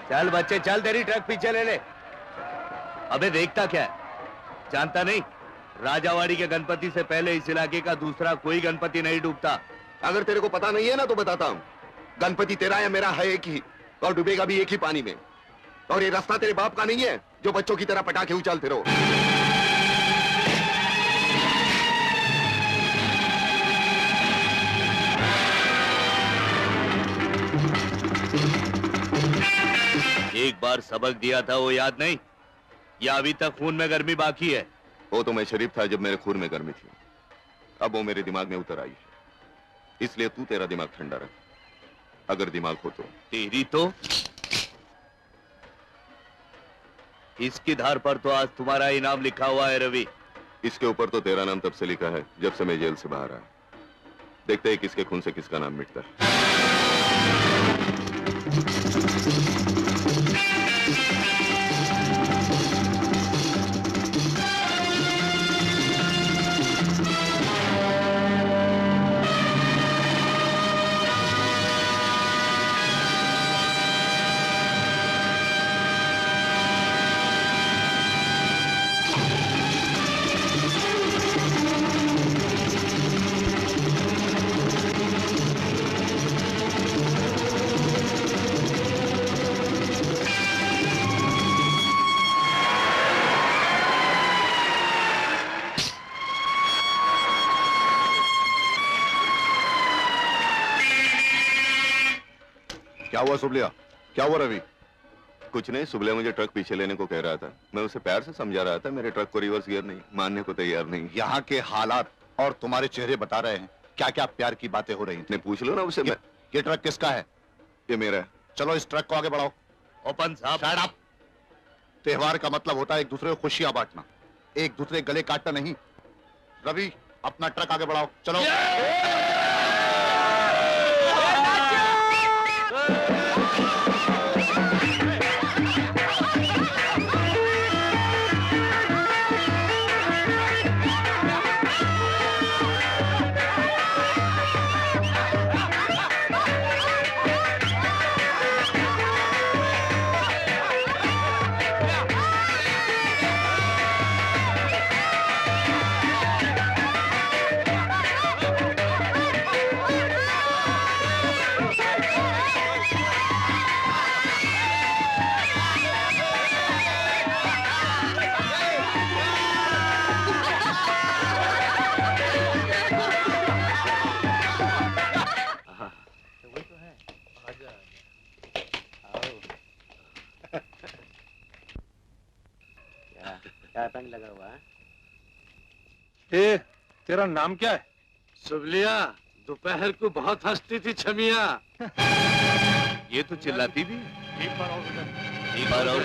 चल बच्चे चल, तेरी ट्रक पीछे ले ले। अबे देखता क्या है, जानता नहीं राजावाड़ी के गणपति से पहले इस इलाके का दूसरा कोई गणपति नहीं डूबता। अगर तेरे को पता नहीं है ना तो बताता हूँ, गणपति तेरा या मेरा है एक ही, और डूबेगा भी एक ही पानी में। और ये रास्ता तेरे बाप का नहीं है जो बच्चों की तरह पटाखे उछालते रहो। एक बार सबक दिया था वो याद नहीं, या अभी तक खून में गर्मी बाकी है? वो तो मैं शरीफ था जब मेरे खून में गर्मी थी, अब वो मेरे दिमाग में उतर आई है। इसलिए तू तेरा दिमाग ठंडा रख, अगर दिमाग हो तो। तेरी तो इसकी धार पर तो आज तुम्हारा इनाम लिखा हुआ है रवि। इसके ऊपर तो तेरा नाम तब से लिखा है जब से मैं जेल से बाहर आया। देखते हैं किसके खून से किसका नाम मिटता है। क्या हुआ सुबलिया? क्या हुआ रवि? कुछ नहीं, सुबलिया मुझे ट्रक पीछे लेने को कह रहा था। मैं उसे प्यार से समझा रहा था, मेरे ट्रक को रिवर्स गियर नहीं, मानने को तैयार नहीं। यहाँ के हालात और तुम्हारे चेहरे बता रहे हैं क्या क्या प्यार की बातें हो रही हैं। पूछ लो ना उसे। ये ट्रक किसका है? ये मेरा है। चलो इस ट्रक को आगे बढ़ाओ। ओपन साहब। Shut up. त्योहार का मतलब होता है एक दूसरे को खुशियां बांटना, एक दूसरे गले काटना नहीं। रवि अपना ट्रक आगे बढ़ाओ, चलो। फ्राई पैन लगा हुआ है। ए, तेरा नाम क्या है? सुबलिया, दोपहर को बहुत हंसती थी छमिया। ये तो चिल्लाती भी। एक बार और हो जाए। एक बार और।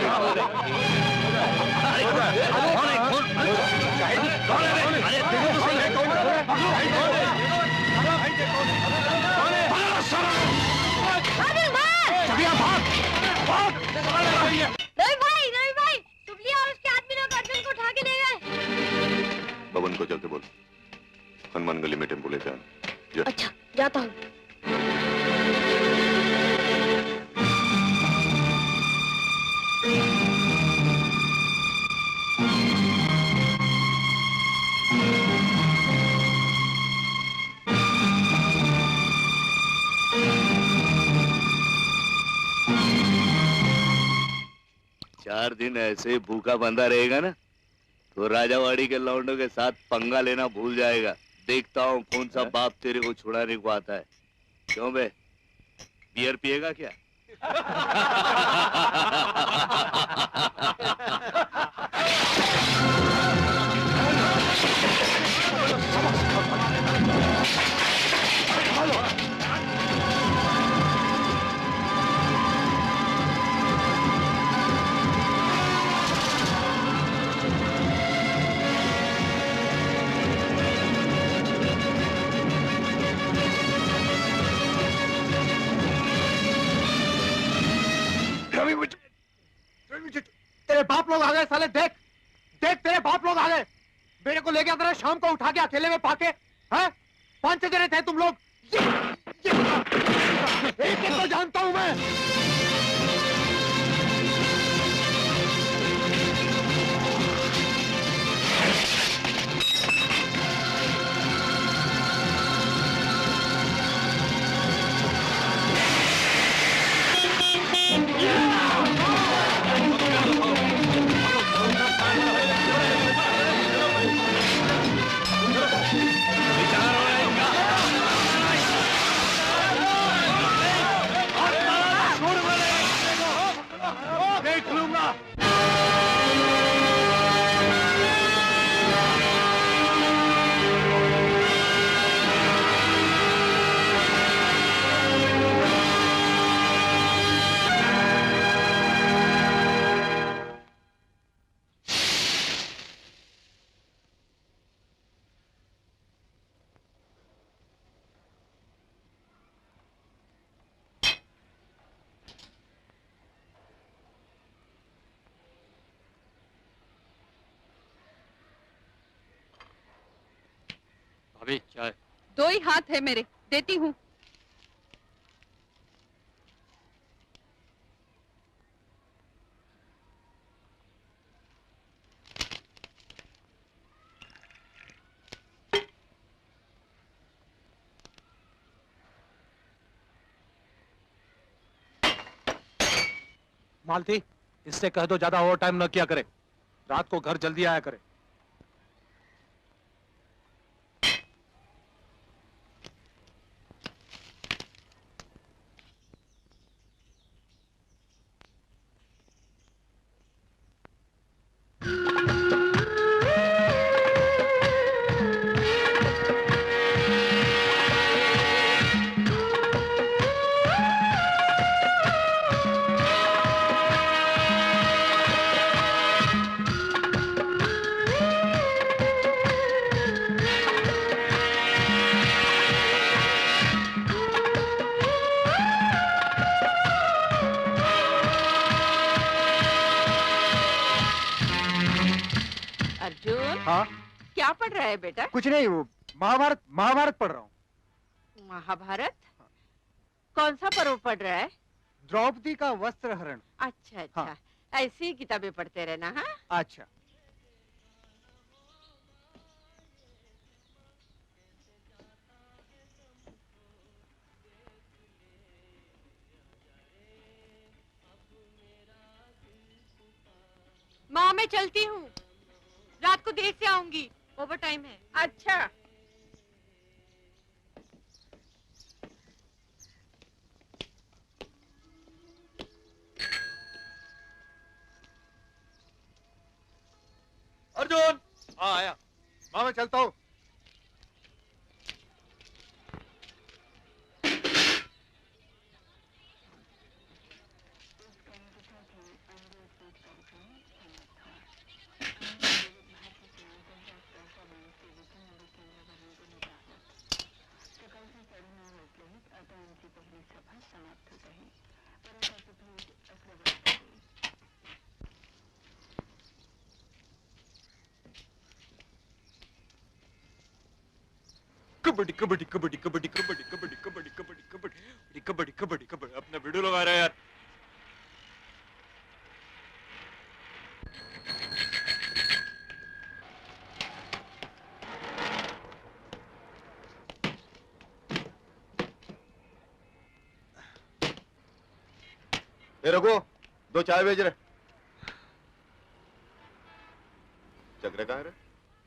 रवि भाई, सुबलिया और उसके आदमी लोग अर्जुन को उठा के ले गए। भवन को चलते बोल, हनुमान गली में टेम्पो लेते हैं। अच्छा, जाता हूँ। चार दिन ऐसे भूखा बंधा रहेगा ना तो राजावाड़ी के लौंडों के साथ पंगा लेना भूल जाएगा। देखता हूँ कौन सा बाप तेरे को छुड़ाने को आता है। क्यों बे, बियर पिएगा क्या? तेरे बाप लोग आ गए साले। देख देख, तेरे बाप लोग आ गए। मेरे को लेके अंदर शाम को उठा के अकेले में पाके। हैं? 5 जने थे तुम लोग। एक एक को जानता हूं मैं। भाभी चाय। 2 ही हाथ है मेरे, देती हूँ। मालती, इससे कह दो ज्यादा ओवर टाइम न किया करे। रात को घर जल्दी आया करे। अर्जुन, हाँ, क्या पढ़ रहा है बेटा? कुछ नहीं, वो महाभारत महाभारत पढ़ रहा हूँ। महाभारत? कौन सा पर्व पढ़ रहा है? द्रौपदी का वस्त्र हरण। अच्छा अच्छा, हाँ। ऐसी ही किताबें पढ़ते रहना। हाँ, अच्छा। माँ, मैं चलती हूँ। रात को देर से आऊंगी, ओवर टाइम है। अच्छा। अर्जुन। हाँ आया। माँ मैं चलता हूँ। कबड्डी कबड्डी कबड्डी कबड्डी कबड्डी कबड्डी कबड्डी कबड्डी कबड्डी कबड्डी कबड्डी कबड्डी अपना वीडियो लगा रहा है यार। ए रघु, 2 चाय भेज रहे। चक्र कहाँ है रे?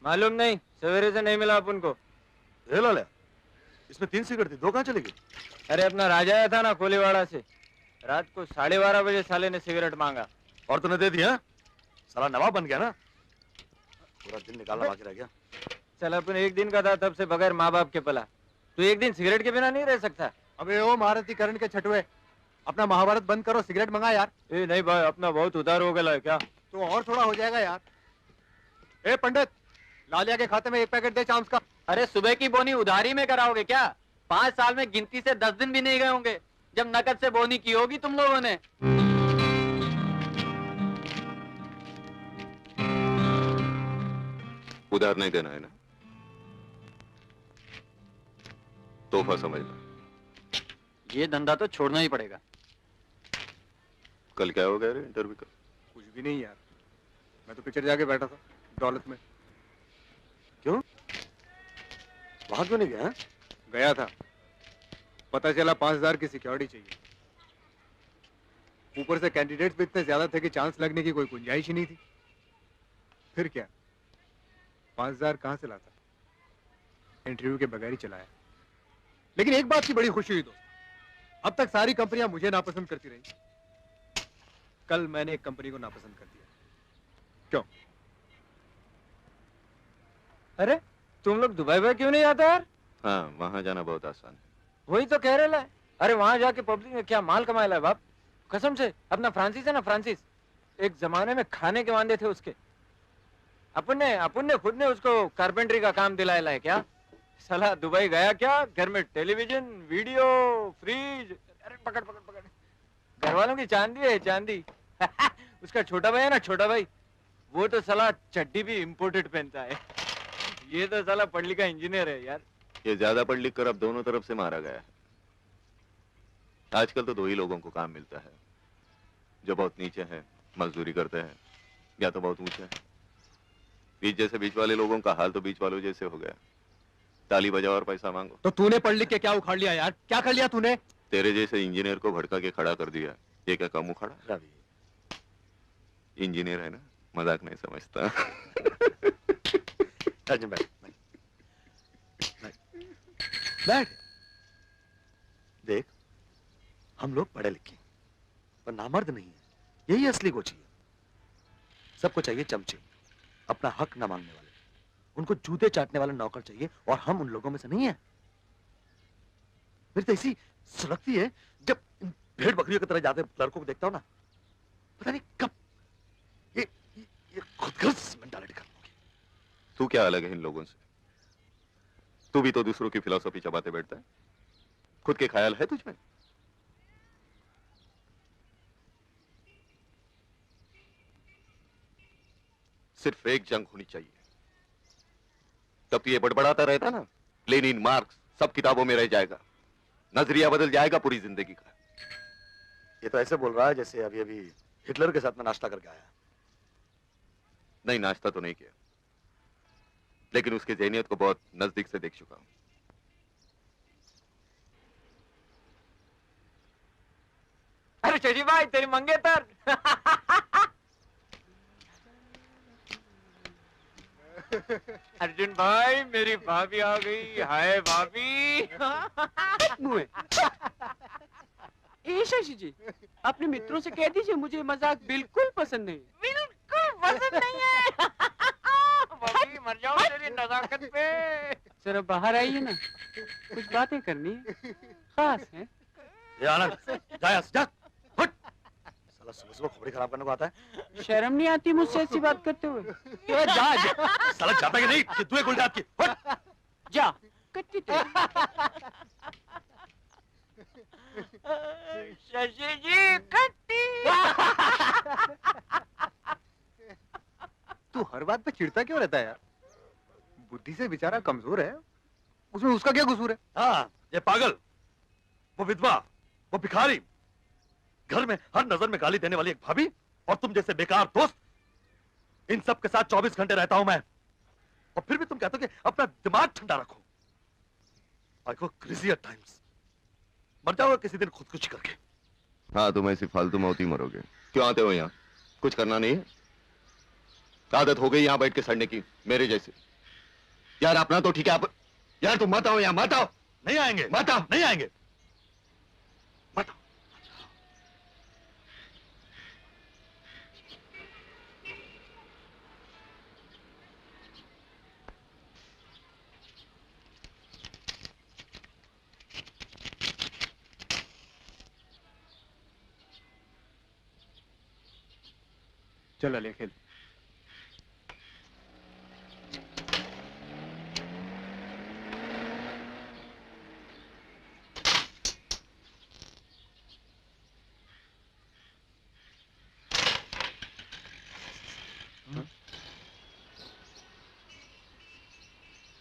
मालूम नहीं, सवेरे से नहीं मिला अपन को। ये ला ले। इसमें 3 सिगरेट थी, 2 कहाँ चली गई? अरे अपना राजा आया था ना कोलीवाड़ा से, रात को 12:30 बजे साले ने सिगरेट मांगा और तूने दे दिया? साला नवाब बन गया ना। पूरा दिन निकालना बाकी रह गया। चल अपन एक दिन का था, तब से बगैर माँ बाप के पला। तू एक दिन सिगरेट के बिना नहीं रह सकता। अबे ओ महारथी करण के छठवे, अपना महाभारत बंद करो, सिगरेट मंगा यार। ए नहीं भाई, अपना बहुत उधार हो गया है क्या? तो और थोड़ा हो जाएगा यार। ए पंडित, लालिया के खाते में 1 पैकेट दे चांस का। अरे सुबह की बोनी उधारी में कराओगे क्या? 5 साल में गिनती से 10 दिन भी नहीं गए होंगे जब नकद से बोनी की होगी तुम लोगों ने। उधार नहीं देना है ना, तोहफा समझना। ये धंधा तो छोड़ना ही पड़ेगा। कल क्या हो गया रे इंटरव्यू का? कुछ भी नहीं यार, मैं तो पिक्चर जाके बैठा था दौलत में। क्यों? वहां क्यों नहीं गया? गया था, पता चला 5000 की सिक्योरिटी चाहिए। ऊपर से कैंडिडेट्स भी इतने ज्यादा थे कि चांस लगने की कोई गुंजाइश ही नहीं थी। फिर क्या, 5000 कहां से लाता? इंटरव्यू के बगैर ही चलाया। लेकिन एक बात की बड़ी खुशी हुई दोस्त, अब तक सारी कंपनियां मुझे नापसंद करती रही, कल मैंने एक कंपनी को नापसंद कर दिया। क्यों? अरे तुम लोग दुबई में क्यों नहीं जाते यार? हाँ, वहां जाना बहुत आसान है। वही तो कह रहे हैं। अरे वहां जाके पब्लिक में क्या माल कमाया है बाप, कसम से। अपना फ्रांसिस है ना, फ्रांसिस, एक जमाने में खाने के वांदे थे उसके। अपन ने खुद ने उसको कारपेंटरी का काम दिलाया है क्या? साला दुबई गया क्या, घर में टेलीविजन, वीडियो, फ्रिज, अरे पकड़ पकड़ पकड़, घर वालों की चांदी है चांदी। उसका छोटा भाई है ना, छोटा भाई, वो तो साला चड्डी भी इम्पोर्टेड पहनता है। ये तो साला पढ़ लिखा इंजीनियर है यार। ये ज्यादा पढ़ लिख कर अब दोनों तरफ से मारा गया है। आजकल तो 2 ही लोगों को काम मिलता है, जो बहुत नीचे हैं, मजदूरी करते हैं, या तो बहुत ऊंचे हैं। बीच वाले लोगों का हाल तो बीच वालों जैसे हो गया। ताली बजाओ और पैसा मांगो। तो तूने पढ़ लिख के क्या उखाड़ लिया यार? क्या कर लिया तूने? तेरे जैसे इंजीनियर को भड़का के खड़ा कर दिया। ये क्या कम उखाड़ा? रवि, इंजीनियर है ना, मजाक नहीं समझता। अर्जुन बैठ बैठ। देख, हम लोग पढ़े लिखे पर नामर्द नहीं है, यही असली को चाहिए। सबको चाहिए चमचे, अपना हक न मांगने वाले। उनको जूते चाटने वाले नौकर चाहिए, और हम उन लोगों में से नहीं है। मेरी तो ऐसी सुलगती है जब भेड़ बकरियों की तरह जाते लड़कों को देखता हूं ना, पता नहीं कब ये खुदगर्ज मेंटालिटी खत्म होगी। तू क्या अलग है इन लोगों से? तू भी तो दूसरों की फिलॉसफी चबाते बैठता है। खुद के ख्याल है तुझमें? सिर्फ एक जंग होनी चाहिए, तब तो ये बड़बड़ाता रहता ना, लेनिन, मार्क्स सब किताबों में रह जाएगा, नजरिया बदल जाएगा पूरी जिंदगी का। ये तो ऐसे बोल रहा है जैसे अभी अभी हिटलर के साथ में नाश्ता करके आया। नहीं, नाश्ता तो नहीं किया, लेकिन उसके ज़हनियत को बहुत नजदीक से देख चुका हूं। अरे शशि भाई, तेरी मंगेतर। अर्जुन भाई, मेरी भाभी आ गई। हाय भाभी। ए शशि जी, अपने मित्रों से कह दीजिए मुझे मजाक बिल्कुल पसंद नहीं। बिल्कुल पसंद नहीं है। मर जाऊं तेरी नजाकत पे। जरा बाहर आइए ना, कुछ बातें करनी है, खास है। ये आनंद, जा यहाँ से, जा, हट। साला सुबह खोपड़ी खराब करने को आता है। शर्म नहीं आती मुझसे ऐसी बात करते हुए? तो जा। साला जाता कि नहीं कि तू एक गुलजात की, हट। जा, कट्टी तो। शशि जी कट्टी। तू हर बात पे चिढ़ता क्यों रहता है यार? बुद्धि से बेचारा कमजोर है, उसमें उसका क्या कसूर है? हाँ, ये पागल, वो विधवा, वो भिखारी, घर में हर नजर में गाली देने वाली एक भाभी, और तुम जैसे बेकार दोस्त, इन सब के साथ 24 घंटे रहता हूं मैं, और फिर भी तुम कहते हो कि अपना दिमाग ठंडा रखो। आई गो क्रेजी एट टाइम्स। मर जाओगे किसी दिन खुदकुशी करके। हाँ, तुम ऐसी फालतू मौत ही मरोगे। क्यों आते हो यहाँ? कुछ करना नहीं है? आदत हो गई यहाँ बैठ के सड़ने की, मेरे जैसे। यार अपना तो ठीक है, आप यार तुम मत आओ यहाँ, मत आओ। नहीं आएंगे, मत आओ। नहीं आएंगे, मत आओ। चल ले खेल।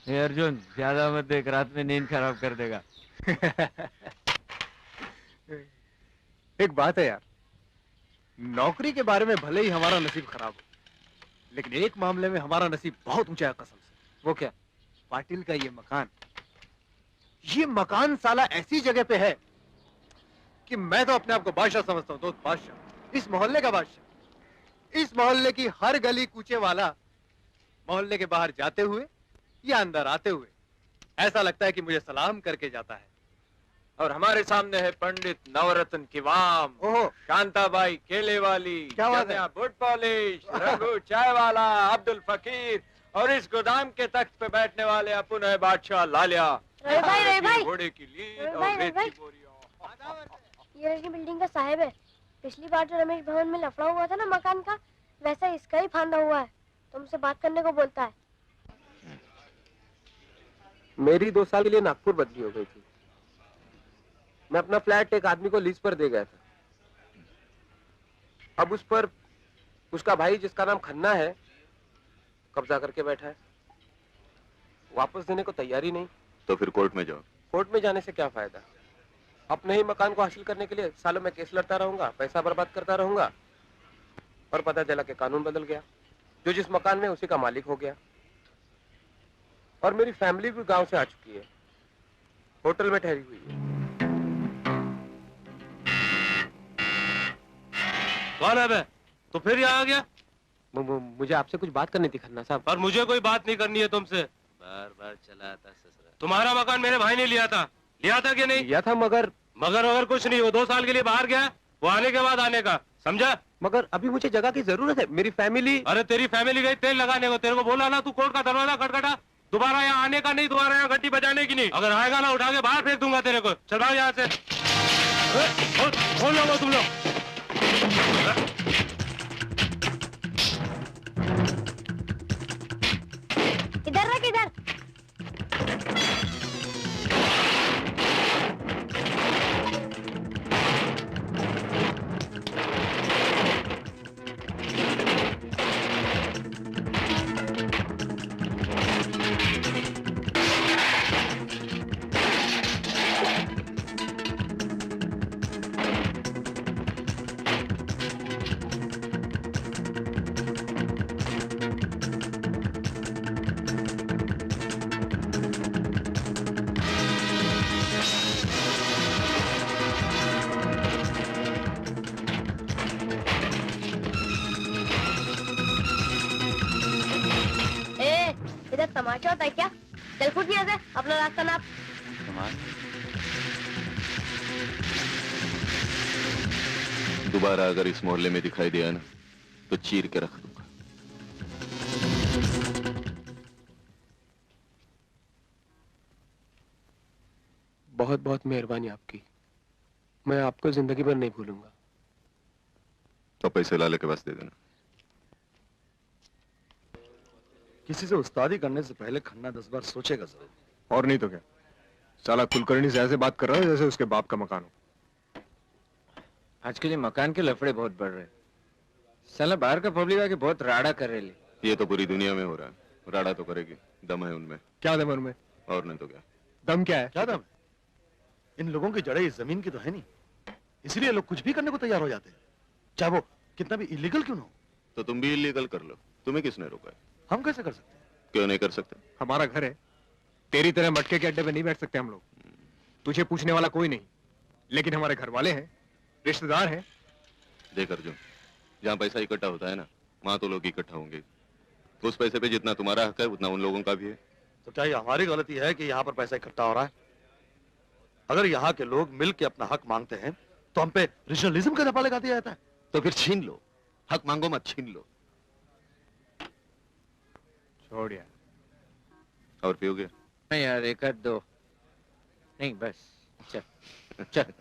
हे अर्जुन, ज्यादा मत देख, रात में नींद खराब कर देगा। एक बात है यार, नौकरी के बारे में भले ही हमारा नसीब खराब हो, लेकिन एक मामले में हमारा नसीब बहुत ऊंचा है कसम से। वो क्या? पाटिल का ये मकान साला ऐसी जगह पे है कि मैं तो अपने आप को बादशाह समझता हूँ, दोस्त बादशाह, इस मोहल्ले का बादशाह। इस मोहल्ले की हर गली कूचे वाला मोहल्ले के बाहर जाते हुए या अंदर आते हुए ऐसा लगता है कि मुझे सलाम करके जाता है। और हमारे सामने है पंडित नवरत्न किवाम, ओहो, कांताबाई केले वाली, क्या बात है? बुट पॉलिश, रघु चाय वाला, अब्दुल फकीर, और इस गोदाम के तख्त पे बैठने वाले अपन है बादशाह लालिया। रवि भाई, घोड़े की लीद रवि और भाई, रेत रवि की बोरियों। ये लड़की बिल्डिंग का साहिब है। पिछली बार जो रमेश भवन में लफड़ा हुआ था ना मकान का, वैसा इसका ही फांदा हुआ है। तुमसे बात करने को बोलता है। मेरी 2 साल के लिए नागपुर बदली हो गई थी। मैं अपना फ्लैट एक आदमी को लीज पर दे गया था। अब उस पर उसका भाई, जिसका नाम खन्ना है, कब्जा करके बैठा है। वापस देने को तैयारी नहीं। तो फिर कोर्ट में जाओ। कोर्ट में जाने से क्या फायदा? अपने ही मकान को हासिल करने के लिए सालों में केस लड़ता रहूंगा, पैसा बर्बाद करता रहूंगा, और पता चला कि कानून बदल गया। जो जिस मकान में उसी का मालिक हो गया। और मेरी फैमिली भी गांव से आ चुकी है, होटल में ठहरी हुई है। कौन है बे? तो फिर यहाँ आ गया? मुझे आपसे कुछ बात करनी थी खन्ना साहब। पर मुझे कोई बात नहीं करनी है तुमसे। बार बार चला आता ससुरा। तुम्हारा मकान मेरे भाई ने लिया था कि नहीं? लिया था, मगर वगर कुछ नहीं। वो 2 साल के लिए बाहर गया, वो आने के बाद आने का, समझा? मगर अभी मुझे जगह की जरूरत है। मेरी फैमिली। अरे तेरी फैमिली गई तेल लगाने को। तेरे को बोला ना, तू कोर्ट का दरवाजा खटखटा। दोबारा यहाँ आने का नहीं, दोबारा यहाँ घंटी बजाने की नहीं। अगर आएगा ना, उठा के बाहर फेंक दूंगा तेरे को। चल भाग यहाँ से। खोल लो तुम लोग। इधर रख, इधर। तमाशा होता है क्या? चल फुट यहाँ से, अपना रास्ता नाप। दोबारा अगर इस मोहल्ले में दिखाई दिया ना, तो चीर के रख दूंगा। बहुत बहुत मेहरबानी आपकी। मैं आपको जिंदगी भर नहीं भूलूंगा। तो पैसे लाले के पास दे देना। किसी से उस्तादी करने से पहले खन्ना 10 बार सोचेगा जरूर। और नहीं तो क्या, साला कुलकर्णी से ऐसे बात कर रहा है जैसे उसके बाप का मकान हो। आजकल ये मकान के लफड़े बहुत बढ़ रहे। साला बाहर का पब्लिक आके बहुत राड़ा कर रहे ले। ये तो पूरी दुनिया में हो रहा है, राड़ा तो करेगी, दम है उनमें। क्या दम है उनमें? और नहीं तो क्या। दम क्या है? क्या दम है? इन लोगों की जड़ें इस जमीन की तो है नहीं, इसलिए लोग कुछ भी करने को तैयार हो जाते हैं, चाहे वो कितना भी इलीगल क्यों ना हो। तो तुम भी इलीगल कर लो, तुम्हें किसने रोका है? हम कैसे कर सकते हैं? क्यों नहीं कर सकते? हमारा घर है, तेरी तरह मटके के अड्डे पे नहीं बैठ सकते हम लोग। तुझे पूछने वाला कोई नहीं, लेकिन हमारे घर वाले हैं, रिश्तेदार हैं। देख अर्जुन, जहाँ पैसा इकट्ठा होता है ना, वहाँ तो लोग इकट्ठा होंगे। उस पैसे पे जितना तुम्हारा हक है उतना उन लोगों का भी है। तो क्या ये हमारी गलती है कि यहाँ पर पैसा इकट्ठा हो रहा है? अगर यहाँ के लोग मिल के अपना हक मांगते हैं तो हम पे रीजनलिज्म का दफा लगा दिया जाता है। तो फिर छीन लो, हक मांगो मत, छीन लो। छोड़ यार। और पियोगे? नहीं यार, एक आध दो नहीं, बस चल चल।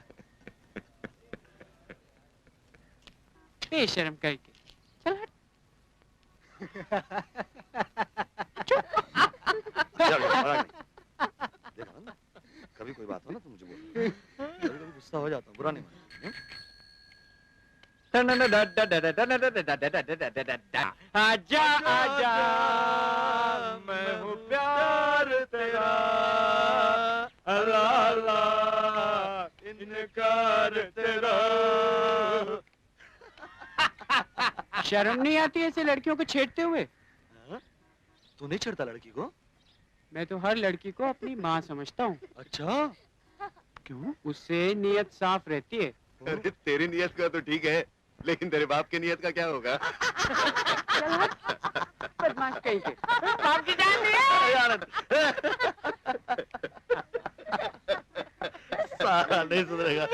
बेशर्म करके चल हट। देखा ना, कभी कोई बात हो ना तो मुझे बोल, कभी गुस्सा हो जाता हूँ, बुरा नहीं मानना। आजा आजा मैं हूँ प्यार तेरा, अल्लाह अल्लाह इनकार तेरा। शर्म नहीं आती ऐसे लड़कियों को छेड़ते हुए? तू नहीं छेड़ता लड़की को? मैं तो हर लड़की को अपनी माँ समझता हूँ। अच्छा, क्यों? उससे नीयत साफ रहती है। अरे तेरी नियत का तो ठीक है, लेकिन तेरे बाप की नियत का क्या होगा? बदमाश कहीं के। बाप की जान साला नहीं सुधरेगा।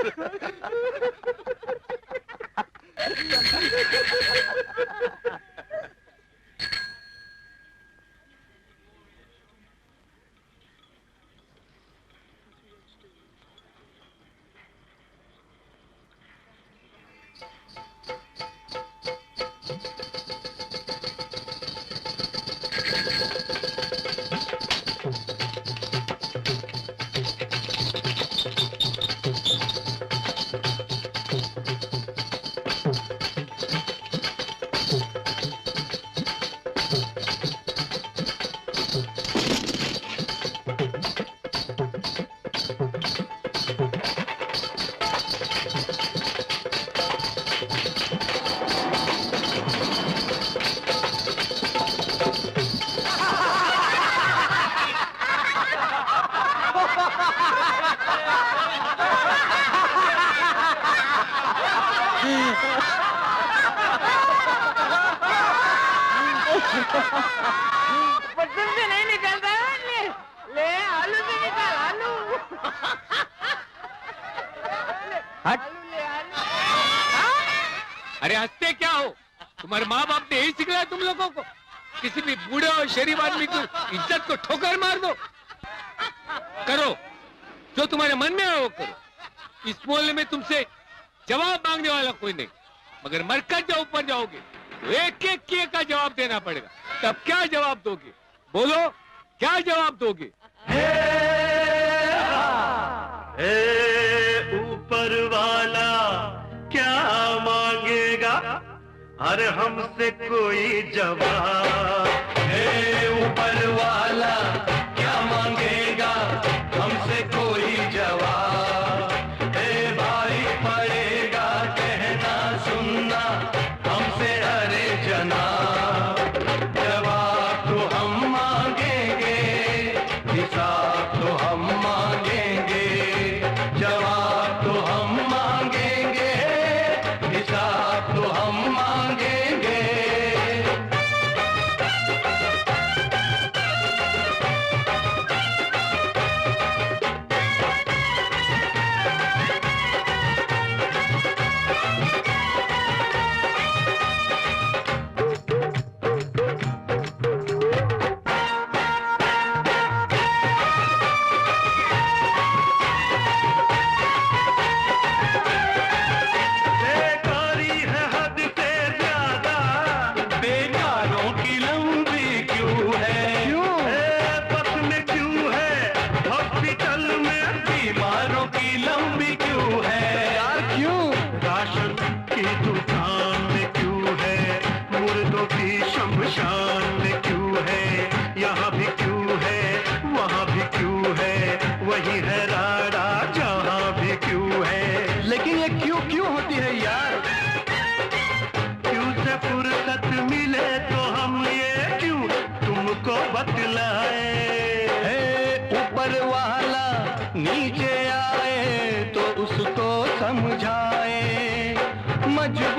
बटन से नहीं निकलता है। ले ले आलू से निकाल, आलू। हट। आलू ले आलू। अरे हंसते क्या हो? तुम्हारे माँ बाप ने यही सिखाया तुम लोगों को? किसी भी बूढ़े और शरीफ आदमी को इज्जत को ठोकर मार दो। करो जो तुम्हारे मन में है वो करो। इस मोहल्ले में तुमसे जवाब मांगने वाला कोई नहीं, मगर मरकर जब ऊपर जाओगे तो एक एक किए का जवाब देना पड़ेगा। तब क्या जवाब दोगे? बोलो, क्या जवाब दोगे? ऊपर वाला क्या मांगेगा, हर हमसे कोई जवाब। ऊपर वाला क्या मांगेगा, हमसे कोई जवाब। भाई पड़ेगा कहना सुनना हमसे अरे जनाब। जवाब तो हम मांगेंगे, हिसाब तो हम मांगेंगे। जवाब तो हम मांगेंगे, हिसाब तो हम मांगेंगे।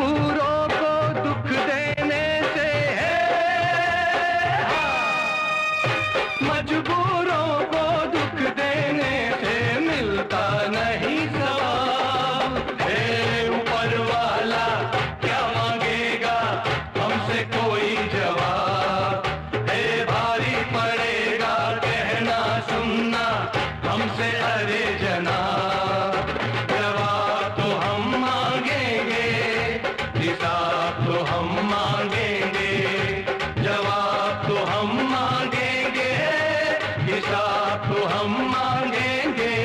मजबूरों को दुख देने से मजबूरों को दुख देने से मिलता नहीं सवाब। हे ऊपर वाला क्या मांगेगा हमसे कोई जवाब। हे भारी पड़ेगा कहना सुनना हमसे अरे जनाब। जवाब तो हम मांगेंगे, हिसाब तो हम मांगेंगे। जवाब तो हम मांगेंगे, हिसाब तो हम मांगेंगे।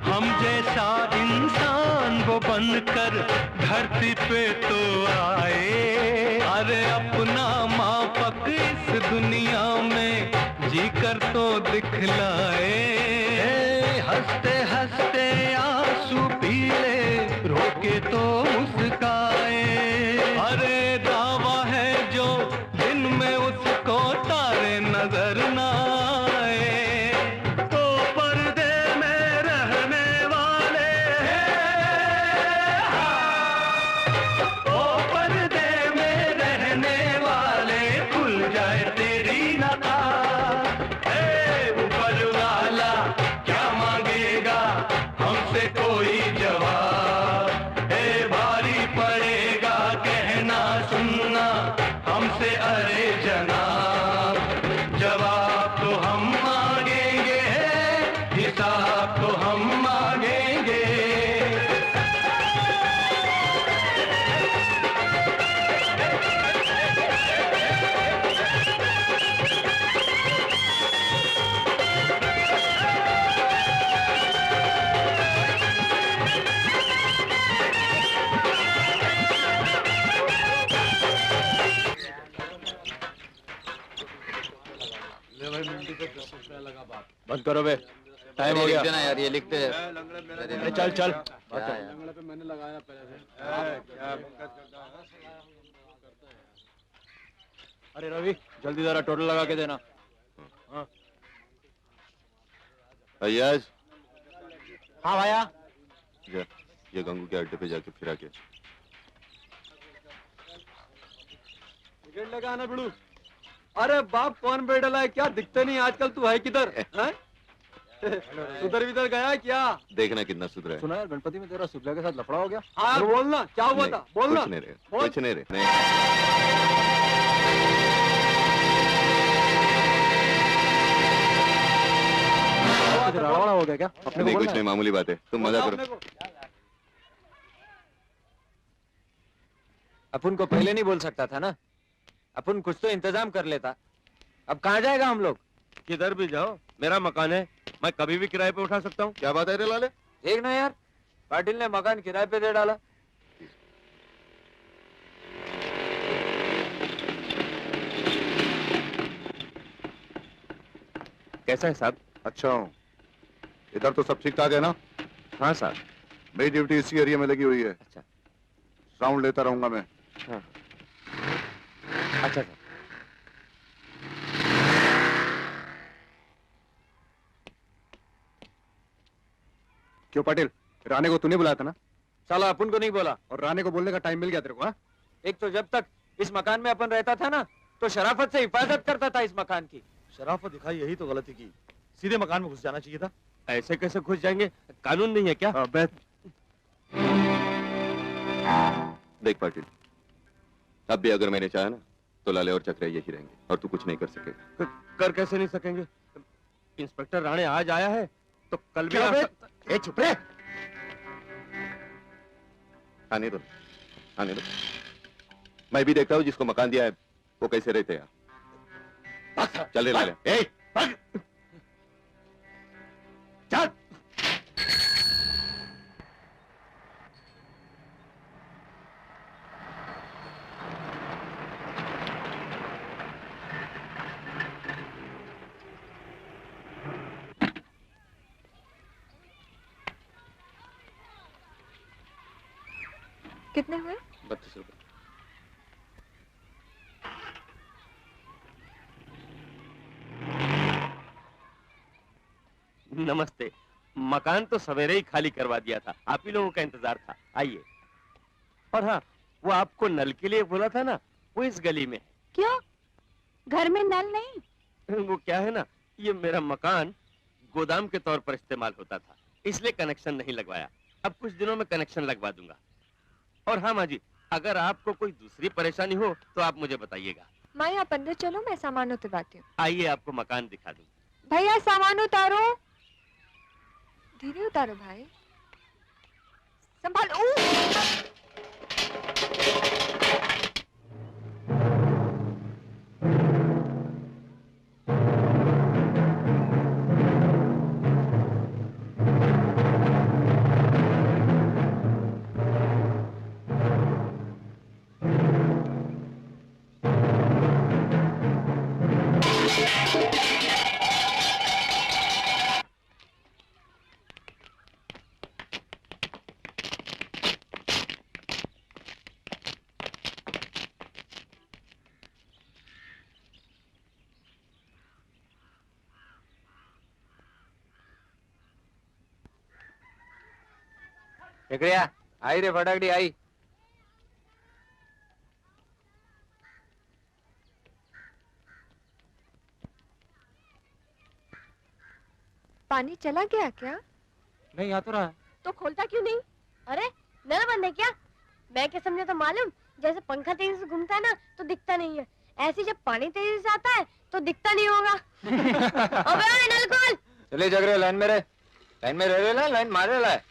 हम जैसा इंसान वो बनकर धरती पे तो आए। अरे अपना मापक इस दुनिया में जीकर तो दिखलाए। हंसते हंसते आंसू पीले रोके तो मुस्काए। अरे दावा है जो दिन में उसको तारे नजर ना आए। तो पर्दे में रहने वाले ओ पर्दे में रहने वाले खुल जाए तेरी नकाब। ऊपर वाला क्या मांगेगा हमसे कोई जवाब। भारी पड़ेगा कहना सुनना हमसे अरे जनाब। जवाब तो हम मांगेंगे, हिसाब तो हम मांगेंगे। बंद करो बे, टाइम हो गया ना यार, ये लिखते हैं। अरे चल चल मैंने लगाया पहले। अरे रवि जल्दी जरा टोटल लगा के देना। हाँ अय्याज, हाँ भैया। जा ये गंगू के अड्डे पे जाके फिरा के। टिकट लगा ना बिड़ू। अरे बाप कौन बैठा है, क्या दिखते नहीं आजकल, तू है किधर? सुधर विधर गया क्या? देखना कितना सुधरा है। सुना यार गणपति में तेरा सुबह के साथ लफड़ा हो गया। हाँ बोलना क्या हुआ था, बोलना। कुछ नहीं रे, कुछ नहीं रे। लफड़ा हो गया क्या? अपने नहीं को कुछ बोलना नहीं, मामूली बात है, तुम मजा करो। अपन को पहले नहीं बोल सकता था ना, अपन कुछ तो इंतजाम कर लेता। अब कहाँ जाएगा हम लोग? किधर भी जाओ मेरा मकान है, मैं कभी भी किराए पे उठा सकता हूँ। क्या बात है रे लाले? देख ना यार, पाटिल ने मकान किराए पे दे डाला। कैसा है साहब? अच्छा हूँ। इधर तो सब ठीक ठाक है ना? हाँ साहब। मेरी ड्यूटी इसी एरिया में लगी हुई है। अच्छा। राउंड लेता रहूंगा मैं। हाँ। अच्छा सर। क्यों पाटिल, राणे को तूने बुलाया था ना? साला अपन को नहीं बोला। और राणे को बोलने का टाइम मिल गया तेरे को? हाँ? एक तो जब तक इस मकान में अपन रहता था ना, तो शराफत से हिफाजत करता था इस मकान की। शराफत दिखाई, यही तो गलती की। सीधे मकान में घुस जाना चाहिए था। ऐसे कैसे घुस जाएंगे? कानून नहीं है क्या? देख पाटिल, अब भी अगर मैंने चाहा ना तो लाले और चक्रे यही रहेंगे और तू कुछ नहीं कर सकेगा। कर कैसे नहीं सकेंगे? इंस्पेक्टर राणे आज आया है तो कल भी आ सकता। ए चुप रहे। आने दो, आने दो। मैं भी देखता हूँ जिसको मकान दिया है वो कैसे रहते हैं। चल रे लाले। ए, चल। कितने हुए? 32 रुपए। नमस्ते। मकान तो सवेरे ही खाली करवा दिया था, आप ही लोगों का इंतजार था। आइए। और हाँ, वो आपको नल के लिए बोला था ना, वो इस गली में है। क्यों? घर में नल नहीं? वो क्या है ना, ये मेरा मकान गोदाम के तौर पर इस्तेमाल होता था, इसलिए कनेक्शन नहीं लगवाया। अब कुछ दिनों में कनेक्शन लगवा दूंगा। और हाँ माँ जी, अगर आपको कोई दूसरी परेशानी हो तो आप मुझे बताइएगा। माँ आप अंदर चलो, मैं सामान उतरवाती हूँ। आइए, आपको मकान दिखा दूँ। भैया सामान उतारो। धीरे उतारो भाई, संभाल। निकलिया आई रे फटाकड़ी आई। पानी चला गया क्या? नहीं आ तो रहा है। तो खोलता क्यों नहीं? अरे नल बंद है क्या? मैं क्या समझा था मालूम, जैसे पंखा तेजी से घूमता है ना तो दिखता नहीं है, ऐसे जब पानी तेजी से आता है तो दिखता नहीं होगा। अबे नल खोल। चले जग रहे, लाइन में रहे, लाइन में रह रहे, लाइन मार रहे है।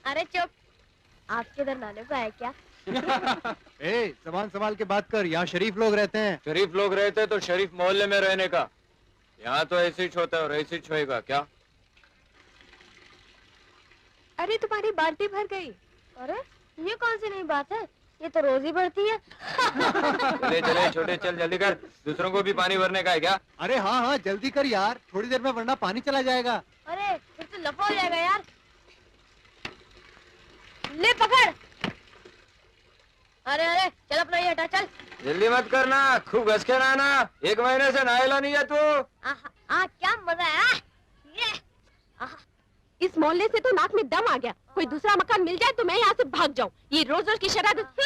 अरे चुप, आपके इधर नाने को है क्या? ए, जबान संभाल के बात कर, यहाँ शरीफ लोग रहते हैं। शरीफ लोग रहते तो शरीफ मोहल्ले में रहने का, यहाँ तो ऐसे ही होता है और ऐसे ही होएगा क्या? अरे तुम्हारी बाल्टी भर गई। अरे ये कौन सी नई बात है, ये तो रोज ही बढ़ती है। चले चले छोटे, चल जल्दी कर, दूसरों को भी पानी भरने का है क्या? अरे हाँ हाँ जल्दी कर यार, थोड़ी देर में वरना पानी चला जाएगा। अरे फिर तो लफा हो जाएगा यार। ले पकड़। अरे अरे चल अपना ये हटा, चल जल्दी मत करना, खूब घस के नहाना, 1 महीने से नहायला नहीं है तू। क्या मजा है। ये इस मोहल्ले से तो नाक में दम आ गया, कोई दूसरा मकान मिल जाए तो मैं यहाँ से भाग जाऊँ। ये रोज रोज की शरारत।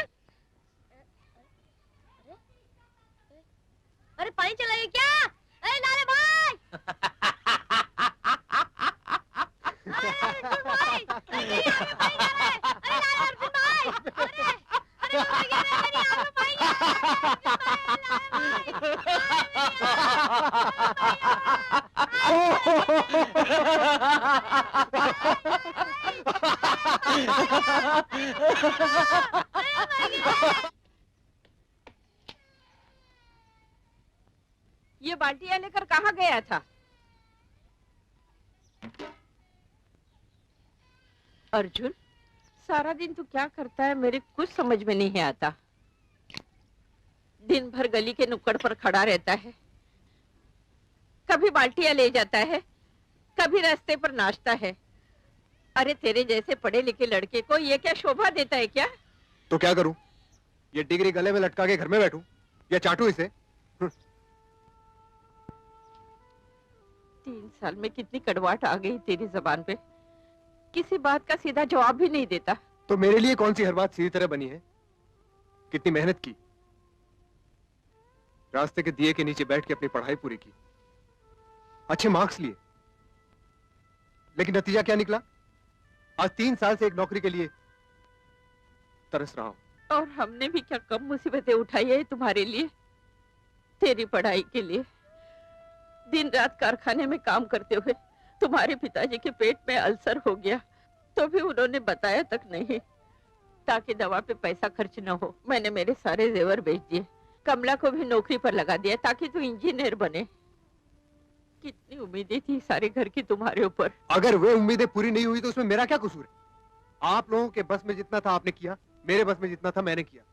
अरे पानी चलाइए क्या? अरे नारे भाई। अरे भाई, अरे अर्जुन भाई, अरे अरे मर गया रे मेरी आंखों भाई। ये बाल्टियां लेकर कहाँ गया था? अर्जुन, सारा दिन तू क्या करता है, मेरे कुछ समझ में नहीं आता। दिन भर गली के नुक्कड़ पर खड़ा रहता है, कभी बाल्टियां ले जाता है, कभी रास्ते पर नाचता है। अरे तेरे जैसे पढ़े लिखे लड़के को ये क्या शोभा देता है क्या? तो क्या करूं? ये डिग्री गले में लटका के घर में बैठूं या चाटू इसे? 3 साल में कितनी कड़वाहट आ गई तेरी जबान पे, किसी बात का सीधा जवाब भी नहीं देता। तो मेरे लिए कौन सी हर बात सीधी तरह बनी है? कितनी मेहनत की, रास्ते के दिए के नीचे बैठ के अपनी पढ़ाई पूरी की, अच्छे मार्क्स लिए, लेकिन नतीजा क्या निकला? आज 3 साल से एक नौकरी के लिए तरस रहा हूं। और हमने भी क्या कम मुसीबतें उठाई है तुम्हारे लिए, तेरी पढ़ाई के लिए। दिन रात कारखाने में काम करते हुए तुम्हारे पिताजी के पेट में अल्सर हो गया, तो भी उन्होंने बताया तक नहीं, ताकि दवा पे पैसा खर्च न हो। मैंने मेरे सारे जेवर बेच दिए, कमला को भी नौकरी पर लगा दिया ताकि तू इंजीनियर बने। कितनी उम्मीदें थी सारे घर की तुम्हारे ऊपर। अगर वे उम्मीदें पूरी नहीं हुई तो उसमें मेरा क्या कसूर है? आप लोगों के बस में जितना था आपने किया, मेरे बस में जितना था मैंने किया।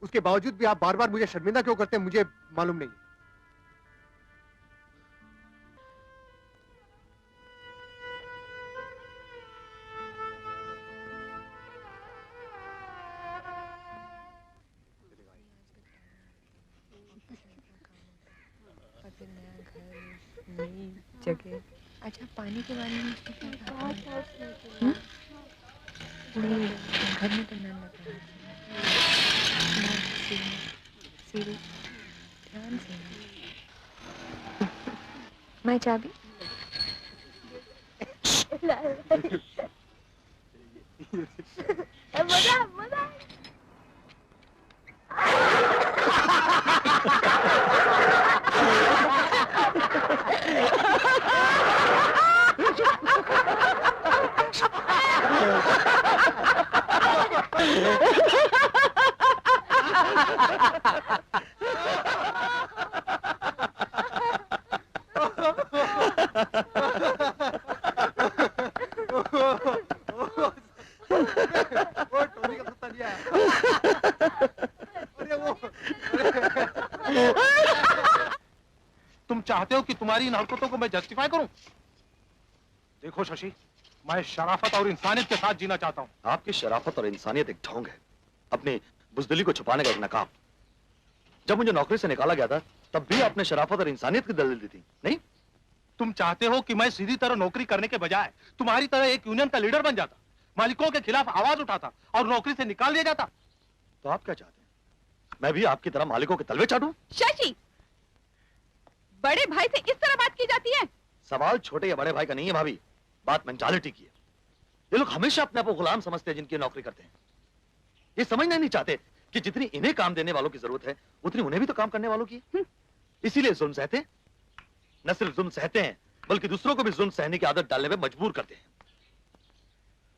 उसके बावजूद भी आप बार बार मुझे शर्मिंदा क्यों करते हैं मुझे मालूम नहीं। फिर नया घर, नई जगह। अच्छा पानी के बारे में उसको क्या कहा? नहीं घर में तो नल लगा है। सीढ़ी ध्यान से। मैं चाबी मजा मजा तुम चाहते हो कि तुम्हारी इन हरकतों को मैं जस्टिफाई करूं? देखो शशि, मैं शराफत और इंसानियत के साथ जीना चाहता हूं। आपकी शराफत और इंसानियत एक ढोंग है, अपनी बुजदिली को छुपाने का एक नकाब। जब मुझे नौकरी से निकाला गया था तब भी आपने शराफत और इंसानियत की दलील दी थी, नहीं? तुम चाहते हो कि मैं सीधी तरह नौकरी करने के बजाय तुम्हारी तरह एक यूनियन का लीडर बन जाता, मालिकों के खिलाफ आवाज उठाता और नौकरी से निकाल दिया जाता। तो आप क्या चाहते हैं? मैं भी आपकी तरह मालिकों के तलवे चाटूं? शशि, बड़े भाई से इस तरह बात की जाती है? सवाल छोटे या बड़े भाई का नहीं है भाभी, बात मेंटालिटी की है। ये लोग हमेशा अपने आप को गुलाम समझते हैं जिनकी नौकरी करते हैं। ये समझना नहीं चाहते कि जितनी इन्हें काम देने वालों की जरूरत है उतनी उन्हें भी तो काम करने वालों की है। इसीलिए जुल्म सहते हैं। न सिर्फ जुल्म सहते हैं बल्कि दूसरों को भी जुल्म सहने की आदत डालने में मजबूर करते हैं।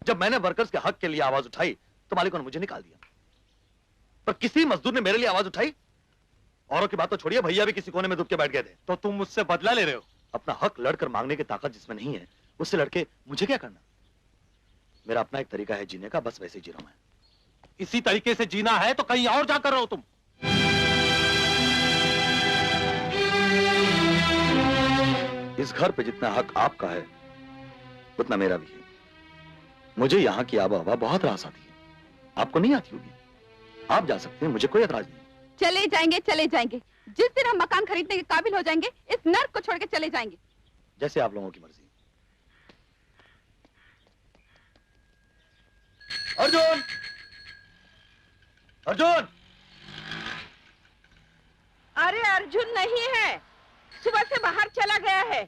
जब मैंने वर्कर्स के हक के लिए आवाज उठाई तो मालिकों ने मुझे निकाल दिया, पर किसी मजदूर ने मेरे लिए आवाज उठाई। औरों की बात तो छोड़िए, भैया भी किसी कोने में दुब के बैठ गए थे। तो तुम मुझसे बदला ले रहे हो? अपना हक लड़कर मांगने की ताकत जिसमें नहीं है उससे लड़के मुझे क्या करना? मेरा अपना एक तरीका है जीने का, बस वैसे ही जी रहा हूं मैं। इसी तरीके से जीना है तो कहीं और जाकर रहो तुम। इस घर पे जितना हक आपका है उतना मेरा भी है। मुझे यहाँ की आबो हवा बहुत रास आती है, आपको नहीं आती होगी। आप जा सकते हैं, मुझे कोई एतराज नहीं। चले जाएंगे चले जाएंगे। जिस दिन हम मकान खरीदने के काबिल हो जाएंगे इस नर्क को छोड़ के चले जाएंगे। जैसे आप लोगों की मर्जी। अर्जुन! अर्जुन! अरे अर्जुन नहीं है, सुबह से बाहर चला गया है।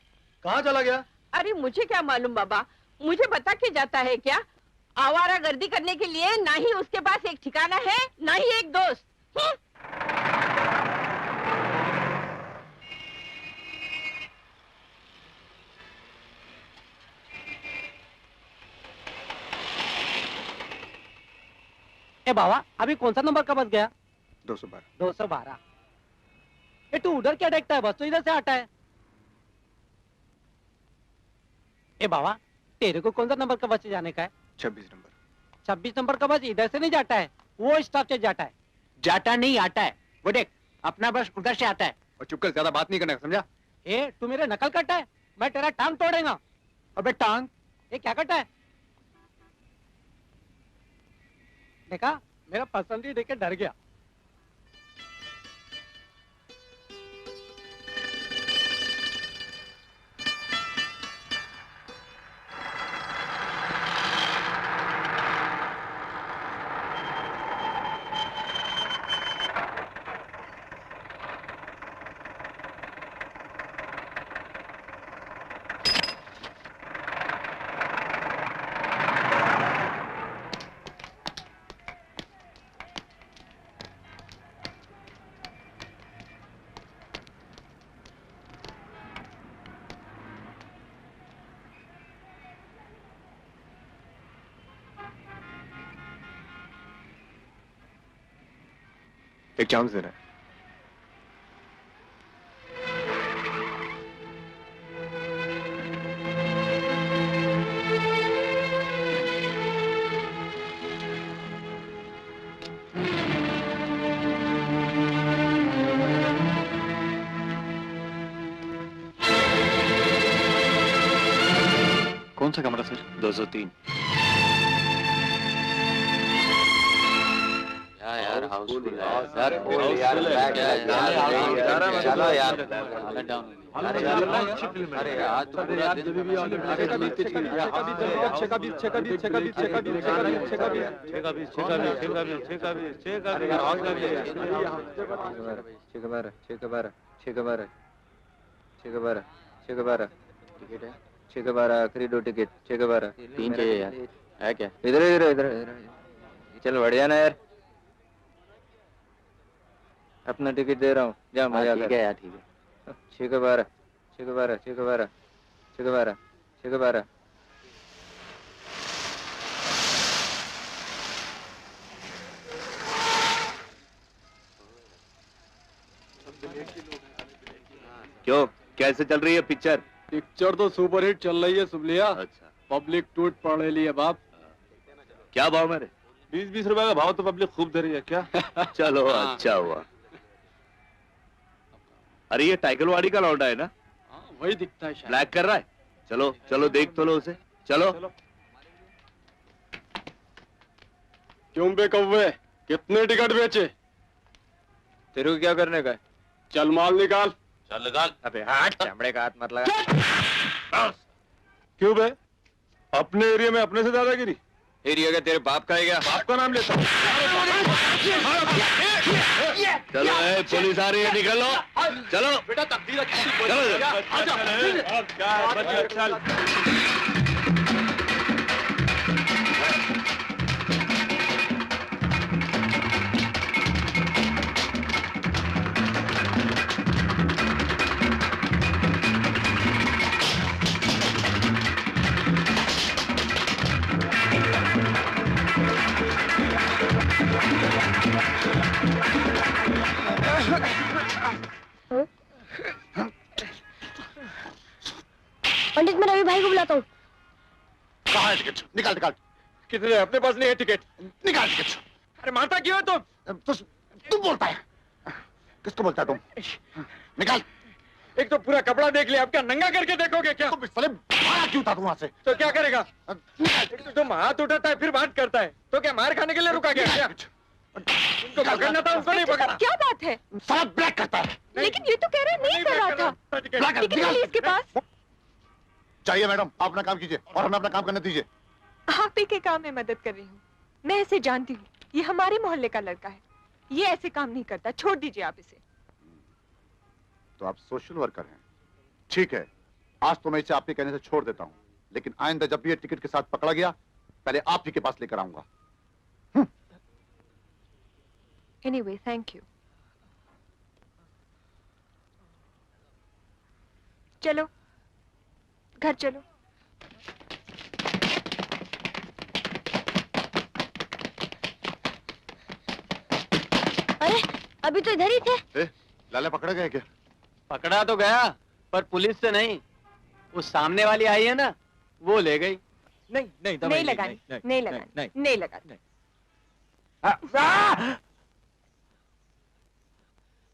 कहाँ चला गया? अरे मुझे क्या मालूम बाबा, मुझे बता के जाता है क्या? आवारा गर्दी करने के लिए ना ही उसके पास एक ठिकाना है ना ही एक दोस्त। ए बाबा, अभी कौन सा नंबर का बस गया? 212। 212। ए तू उधर क्या देखता है? बस तो इधर से आता है। ए बाबा, तेरे को कौन सा नंबर का बस से जाने का है? 26 नंबर। 26 नंबर का बस इधर से नहीं जाता है, वो स्टॉप से जाता है। जाता नहीं, आता है। वो देख, अपना बस उधर से आता है। और चुप कर, ज्यादा बात नहीं करना, समझा? ए तू मेरे नकल करता है, मैं तेरा टांग तोड़ेगा। अबे टांग, ये क्या करता है? देखा, मेरा पसंद ही देख के डर गया। एक चांस दे रहा है। कौन सा कमरा सर? 203। क्या यार, हाउसफुल है यार बोल यार चलो यार अरे यार तो पूरा दिन टिकट है 6 के 12 आखिरी 2 टिकट 6 के 12 3 चाहिए यार है क्या इधर इधर इधर चल बढ़िया ना यार अपना टिकट दे रहा हूँ जा मजा ठीक है यार ठीक है 6 के 12 6 के 12 6 के 12 6 के 12 6 के 12 क्यों कैसे चल रही है पिक्चर? पिक्चर तो सुपरहिट चल रही है सुबलिया। अच्छा पब्लिक टूट पड़ रही है बाप। क्या भाव मेरे? 20-20 रुपए का भाव तो पब्लिक खूब दे रही है क्या? चलो अच्छा हुआ। अरे ये टाइगरवाड़ी का लौंडा है ना? वही दिखता है शायद। ब्लैक कर रहा है। चलो चलो देख तो लो उसे। चलो क्यों बे कौवे कितने टिकट बेचे? तेरे को क्या करने का है? चल माल निकाल। चल निकाल। अबे हाथ चमड़े का हाथ मत लगा। क्यों बे? अपने एरिया में अपने से दादागिरी? एरिया का तेरे बाप का है क्या? बाप का नाम लेता हूँ। चलो पुलिस आ रही है निकलो। चलो बेटा तकदीर अच्छी चलो पंडित मैं रवि भाई को बुलाता हूँ। कहाँ है टिकट? निकाल निकाल। कितने अपने पास नहीं है टिकट? निकाल टिकट। अरे मारता क्यों तुम? तू बोलता है। किसको बोलता है तुम? निकाल। एक तो पूरा कपड़ा देख लिया, अब क्या नंगा करके देखोगे क्या? तुम साले मारा क्यों था तू वहाँ से? तो क्या करेगा? तुम हाथ उठाता है फिर बात करता है, तो क्या मार खाने के लिए रुका गया क्या? उनको पकड़ना था, उनको नहीं पकड़ा। क्या बात है? साला ब्लैक करता है। लेकिन ये तो कह रहा है नहीं कर रहा था। टिकट नहीं इसके पास। चाहिए मैडम, आप अपना काम कीजिए और हमें अपना काम करने दीजिए। आप ही के काम में मदद कर रही हूँ। मैं इसे जानती हूँ, ये हमारे मोहल्ले का लड़का है। ये ऐसे काम नहीं करता, छोड़ दीजिए आप इसे। तो आप सोशल वर्कर हैं? ठीक है, आज तो मैं इसे आपके कहने से छोड़ देता हूँ, लेकिन आइंदा जब भी ये टिकट के साथ पकड़ा गया, पहले आप ही के पास लेकर आऊंगा। Anyway, thank you. चलो घर चलो। अरे अभी तो इधर ही थे। लाला पकड़ा गया क्या? पकड़ा तो गया पर पुलिस से नहीं, वो सामने वाली आई है ना, वो ले गई। नहीं नहीं नहीं लगानी, नहीं लगानी, नहीं लगानी।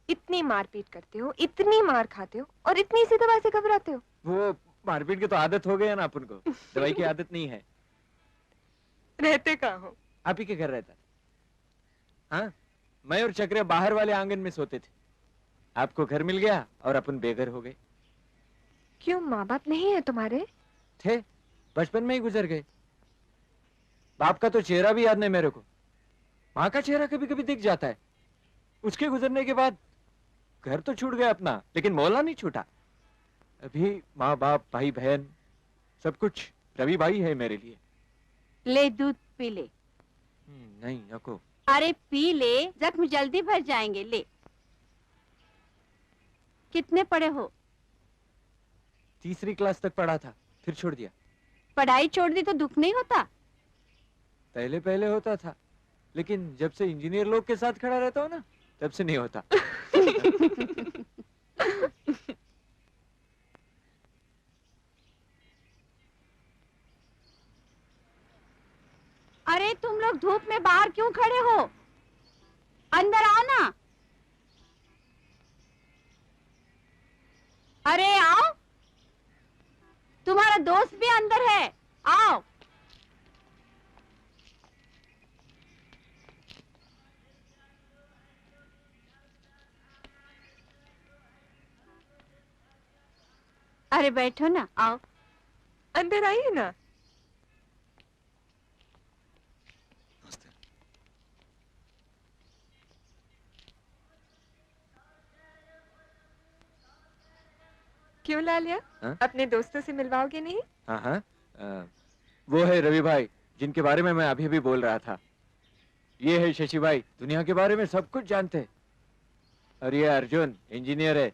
इतनी मारपीट करते हो, इतनी मार खाते हो और इतनी सी दवा से घबराते हो। वो मारपीट की तो आदत हो गई है ना अपन को, दवाई की आदत नहीं है। रहते कहाँ हो? आप ही के घर रहता। हाँ, मैं और चक्रिया बाहर वाले आंगन में सोते थे। आपको घर मिल गया और अपन बेघर हो गए। क्यों, माँ बाप नहीं है तुम्हारे? थे, बचपन में ही गुजर गए। बाप का तो चेहरा भी याद नहीं मेरे को। माँ का चेहरा कभी कभी दिख जाता है। उसके गुजरने के बाद घर तो छूट गया अपना, लेकिन मोहल्ला नहीं छूटा। अभी माँ बाप भाई बहन सब कुछ रवि भाई है मेरे लिए। ले दूध पी ले। नहीं नको। अरे पी ले, जख्म जल्दी भर जाएंगे। ले। कितने पढ़े हो? 3री क्लास तक पढ़ा था, फिर छोड़ दिया। पढ़ाई छोड़ दी तो दुख नहीं होता? पहले पहले होता था, लेकिन जब से इंजीनियर लोग के साथ खड़ा रहता हूँ ना, तब से नहीं होता। अरे तुम लोग धूप में बाहर क्यों खड़े हो? अंदर आओ ना। अरे आओ, तुम्हारा दोस्त भी अंदर है, आओ। अरे बैठो ना, आओ। अंदर आइए ना। क्यों लालिया? हाँ? अपने दोस्तों से मिलवाओगे नहीं? हाँ हाँ, वो है रवि भाई जिनके बारे में मैं अभी भी बोल रहा था। ये है शशि भाई, दुनिया के बारे में सब कुछ जानते हैं। और ये अर्जुन इंजीनियर है।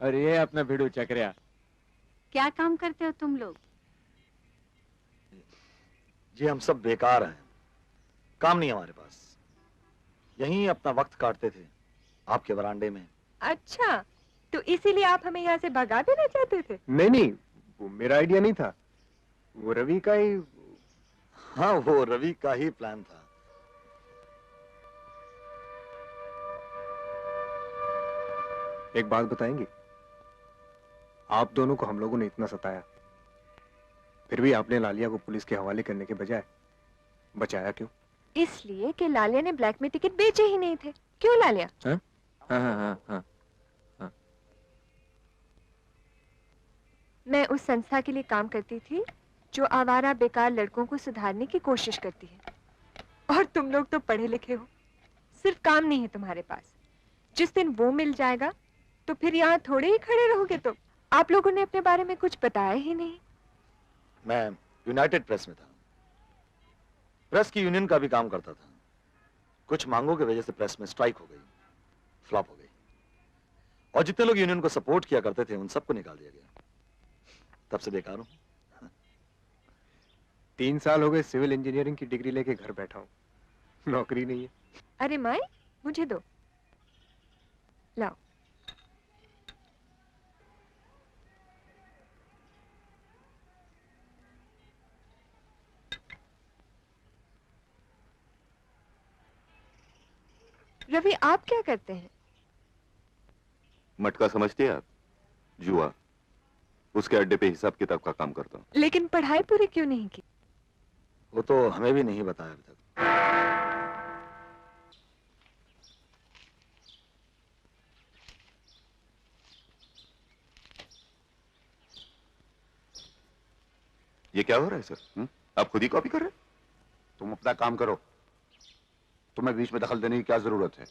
और ये अपना भिड़ू चक्रिया। क्या काम करते हो तुम लोग? जी हम सब बेकार हैं, काम नहीं हमारे पास, यहीं अपना वक्त काटते थे आपके वरांडे में। अच्छा, तो इसीलिए आप हमें यहाँ से भगा देना चाहते थे? नहीं नहीं, वो मेरा आइडिया नहीं था, वो रवि का ही। हाँ, वो रवि का ही प्लान था। एक बात बताएंगे? आप दोनों को हम लोगों ने इतना सताया, फिर भी आपने लालिया को पुलिस के हवाले करने के बजाय बचाया क्यों? इसलिए कि लालिया ने ब्लैक में टिकट बेचे ही नहीं थे। क्यों लालिया? हाँ हाँ हाँ हाँ। मैं उस संस्था के लिए काम करती थी जो आवारा बेकार लड़कों को सुधारने की कोशिश करती है। और तुम लोग तो पढ़े लिखे हो, सिर्फ काम नहीं है तुम्हारे पास। जिस दिन वो मिल जाएगा तो फिर यहाँ थोड़े ही खड़े रहोगे तुम। आप लोगों ने अपने बारे में कुछ बताया ही नहीं। मैं यूनाइटेड प्रेस में था, प्रेस की यूनियन का भी काम करता था। कुछ मांगों की वजह से प्रेस में स्ट्राइक हो गई, फ्लॉप हो गई, और जितने लोग यूनियन को सपोर्ट किया करते थे उन सबको निकाल दिया गया। तब से बेकार हूं। 3 साल हो गए सिविल इंजीनियरिंग की डिग्री लेके घर बैठा हूँ, नौकरी नहीं है। अरे माई, मुझे दो, लाओ। रवि, आप क्या करते हैं? मटका समझते हैं आप? जुआ, उसके अड्डे पे हिसाब किताब का काम करता हूँ। लेकिन पढ़ाई पूरी क्यों नहीं की? वो तो हमें भी नहीं बताया अभी तक। ये क्या हो रहा है सर? आप खुद ही कॉपी कर रहे हैं? तुम अपना काम करो, तुम्हें बीच में दखल देने की क्या जरूरत है?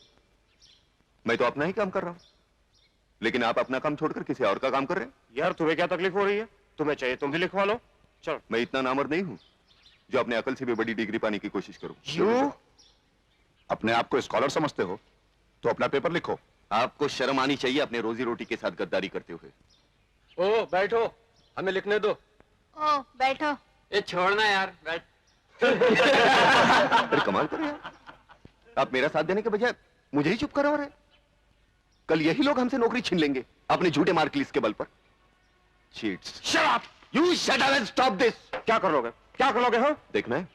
मैं तो अपना ही काम कर रहा हूँ, लेकिन आप अपना काम छोड़कर किसी और का काम कर रहे हैं। यार तुम्हें क्या तकलीफ हो रही है? तुम्हें चाहिए तुम भी लिखवा लो। चलो। मैं इतना नामर्द नहीं हूँ जो अपने अकल से भी बड़ी डिग्री पाने की कोशिश करूँ। क्यों? अपने आप को स्कॉलर समझते हो तो अपना पेपर लिखो। आपको शर्म आनी चाहिए अपने रोजी रोटी के साथ गद्दारी करते हुए। ओ बैठो, हमें लिखने दो। ओ बैठो। ये छोड़ना यार, बैठ। अरे कमाल कर रहे हैं आप, मेरा साथ देने के बजाय मुझे ही चुप करवा रहे हैं। कल यही लोग हमसे नौकरी छीन लेंगे अपने झूठे मार्क लिस्ट के बल पर। Cheats. Shut up! You shut up and stop this. क्या करोगे? क्या करोगे? हो देखना है?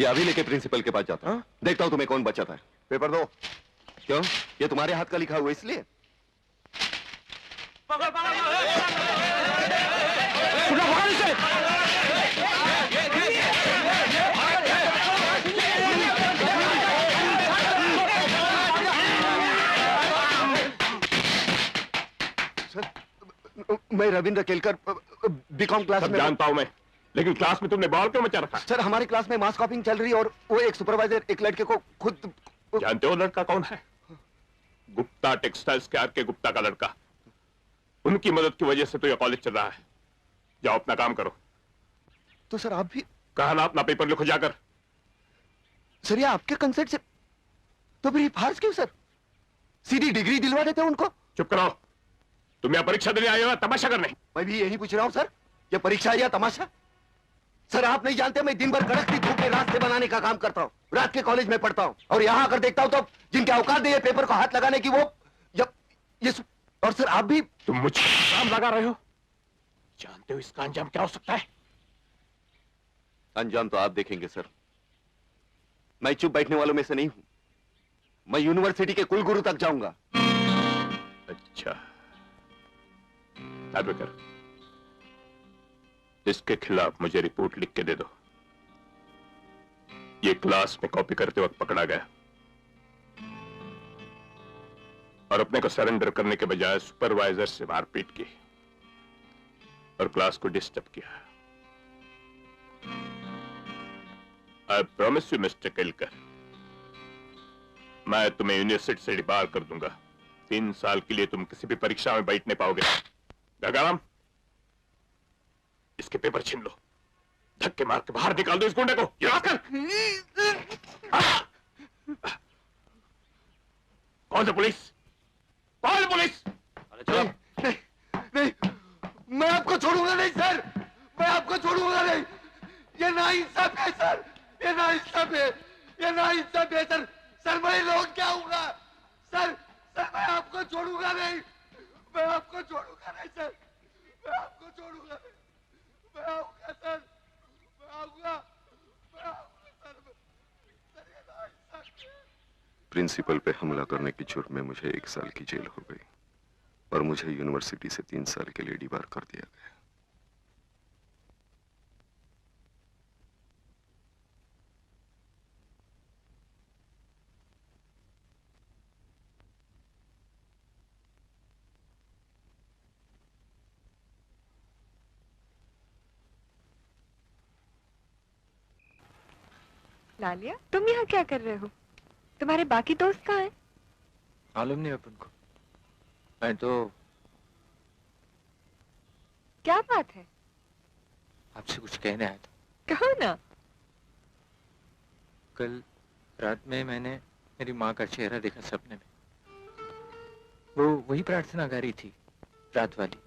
ये अभी लेके प्रिंसिपल के पास जाता हूं। देखता हूं तुम्हें कौन बचाता है। पेपर दो। क्यों? ये तुम्हारे हाथ का लिखा हुआ इसलिए? मैं रविंद्र केलकर बीकॉम क्लास में जानता हूं मैं, लेकिन क्लास में तुमने बॉल क्यों मचा रखा? सर हमारी क्लास में मास कॉपिंग चल रही है और वो एक सुपरवाइजर एक लड़के को खुद। जानते हो लड़का कौन है? गुप्ता टेक्सटाइल्स के आर के गुप्ता का लड़का। उनकी मदद की वजह से तो यह कॉलेज चल रहा है। जाओ अपना काम करो। तो सर आप भी? कहा ना अपना पेपर लिखो जाकर। सर ये आपके कंसेंट से तो फिर ये फार्स क्यों सर? सीधी डिग्री दिलवा देते हैं उनको। चुप कराओ, तुम यहाँ परीक्षा देने आए हो तमाशा करने? मैं भी यही पूछ रहा हूँ सर, ये परीक्षा है या तमाशा? सर आप नहीं जानते मैं दिन भर कड़कती धूप में रास्ते बनाने का काम करता हूँ, रात के कॉलेज में पढ़ता हूँ, और यहाँ आकर देखता हूँ तो जिनके औकात नहीं है पेपर को हाथ लगाने की वो ये। और सर आप भी? तुम मुझ काम लगा रहे हो? जानते हो इसका अंजाम क्या हो सकता है? अंजाम तो आप देखेंगे सर। मैं चुप बैठने वालों में से नहीं हूं, मैं यूनिवर्सिटी के कुलगुरु तक जाऊंगा। अच्छा कर, इसके खिलाफ मुझे रिपोर्ट लिख के दे दो। ये क्लास में कॉपी करते वक्त पकड़ा गया और अपने को सरेंडर करने के बजाय सुपरवाइजर से मारपीट की और क्लास को डिस्टर्ब किया। I promise you mister Kelkar, मैं तुम्हें यूनिवर्सिटी से डिबार कर दूंगा। 3 साल के लिए तुम किसी भी परीक्षा में बैठ नहीं पाओगे। गंगाराम, इसके पेपर छीन लो, धक्के मार के बाहर निकाल दो इस गुंडे को। ये रास्कल! कौन सा पुलिस? कौन है पुलिस? अरे चलो। नहीं, मैं आपको छोड़ूंगा नहीं सर, मैं आपको छोड़ूंगा नहीं। ये नाइंसाफ है सर, ये नाइंसाफ है, ये नाइंसाफ है सर। सर मैं लोग क्या होगा सर? सर मैं आपको छोड़ूंगा नहीं, मैं आपको छोड़ूंगा नहीं सर, मैं आपको छोड़ूंगा नहीं। मैं आऊंगा सर, मैं आऊंगा, मैं आऊंगा सर, सर ये नाइंसाफ है। प्रिंसिपल पे हमला करने की जुर्म में मुझे 1 साल की जेल हो गई और मुझे यूनिवर्सिटी से 3 साल के लिए डिबार कर दिया गया। लालिया, तुम यहाँ क्या कर रहे हो? तुम्हारे बाकी दोस्त कहाँ हैं? मालूम नहीं अपन को। मैं तो क्या बात है? आपसे कुछ कहने आया था। कहो ना। कल रात में मैंने मेरी माँ का चेहरा देखा सपने में। वो वही प्रार्थनागारी थी, रात वाली।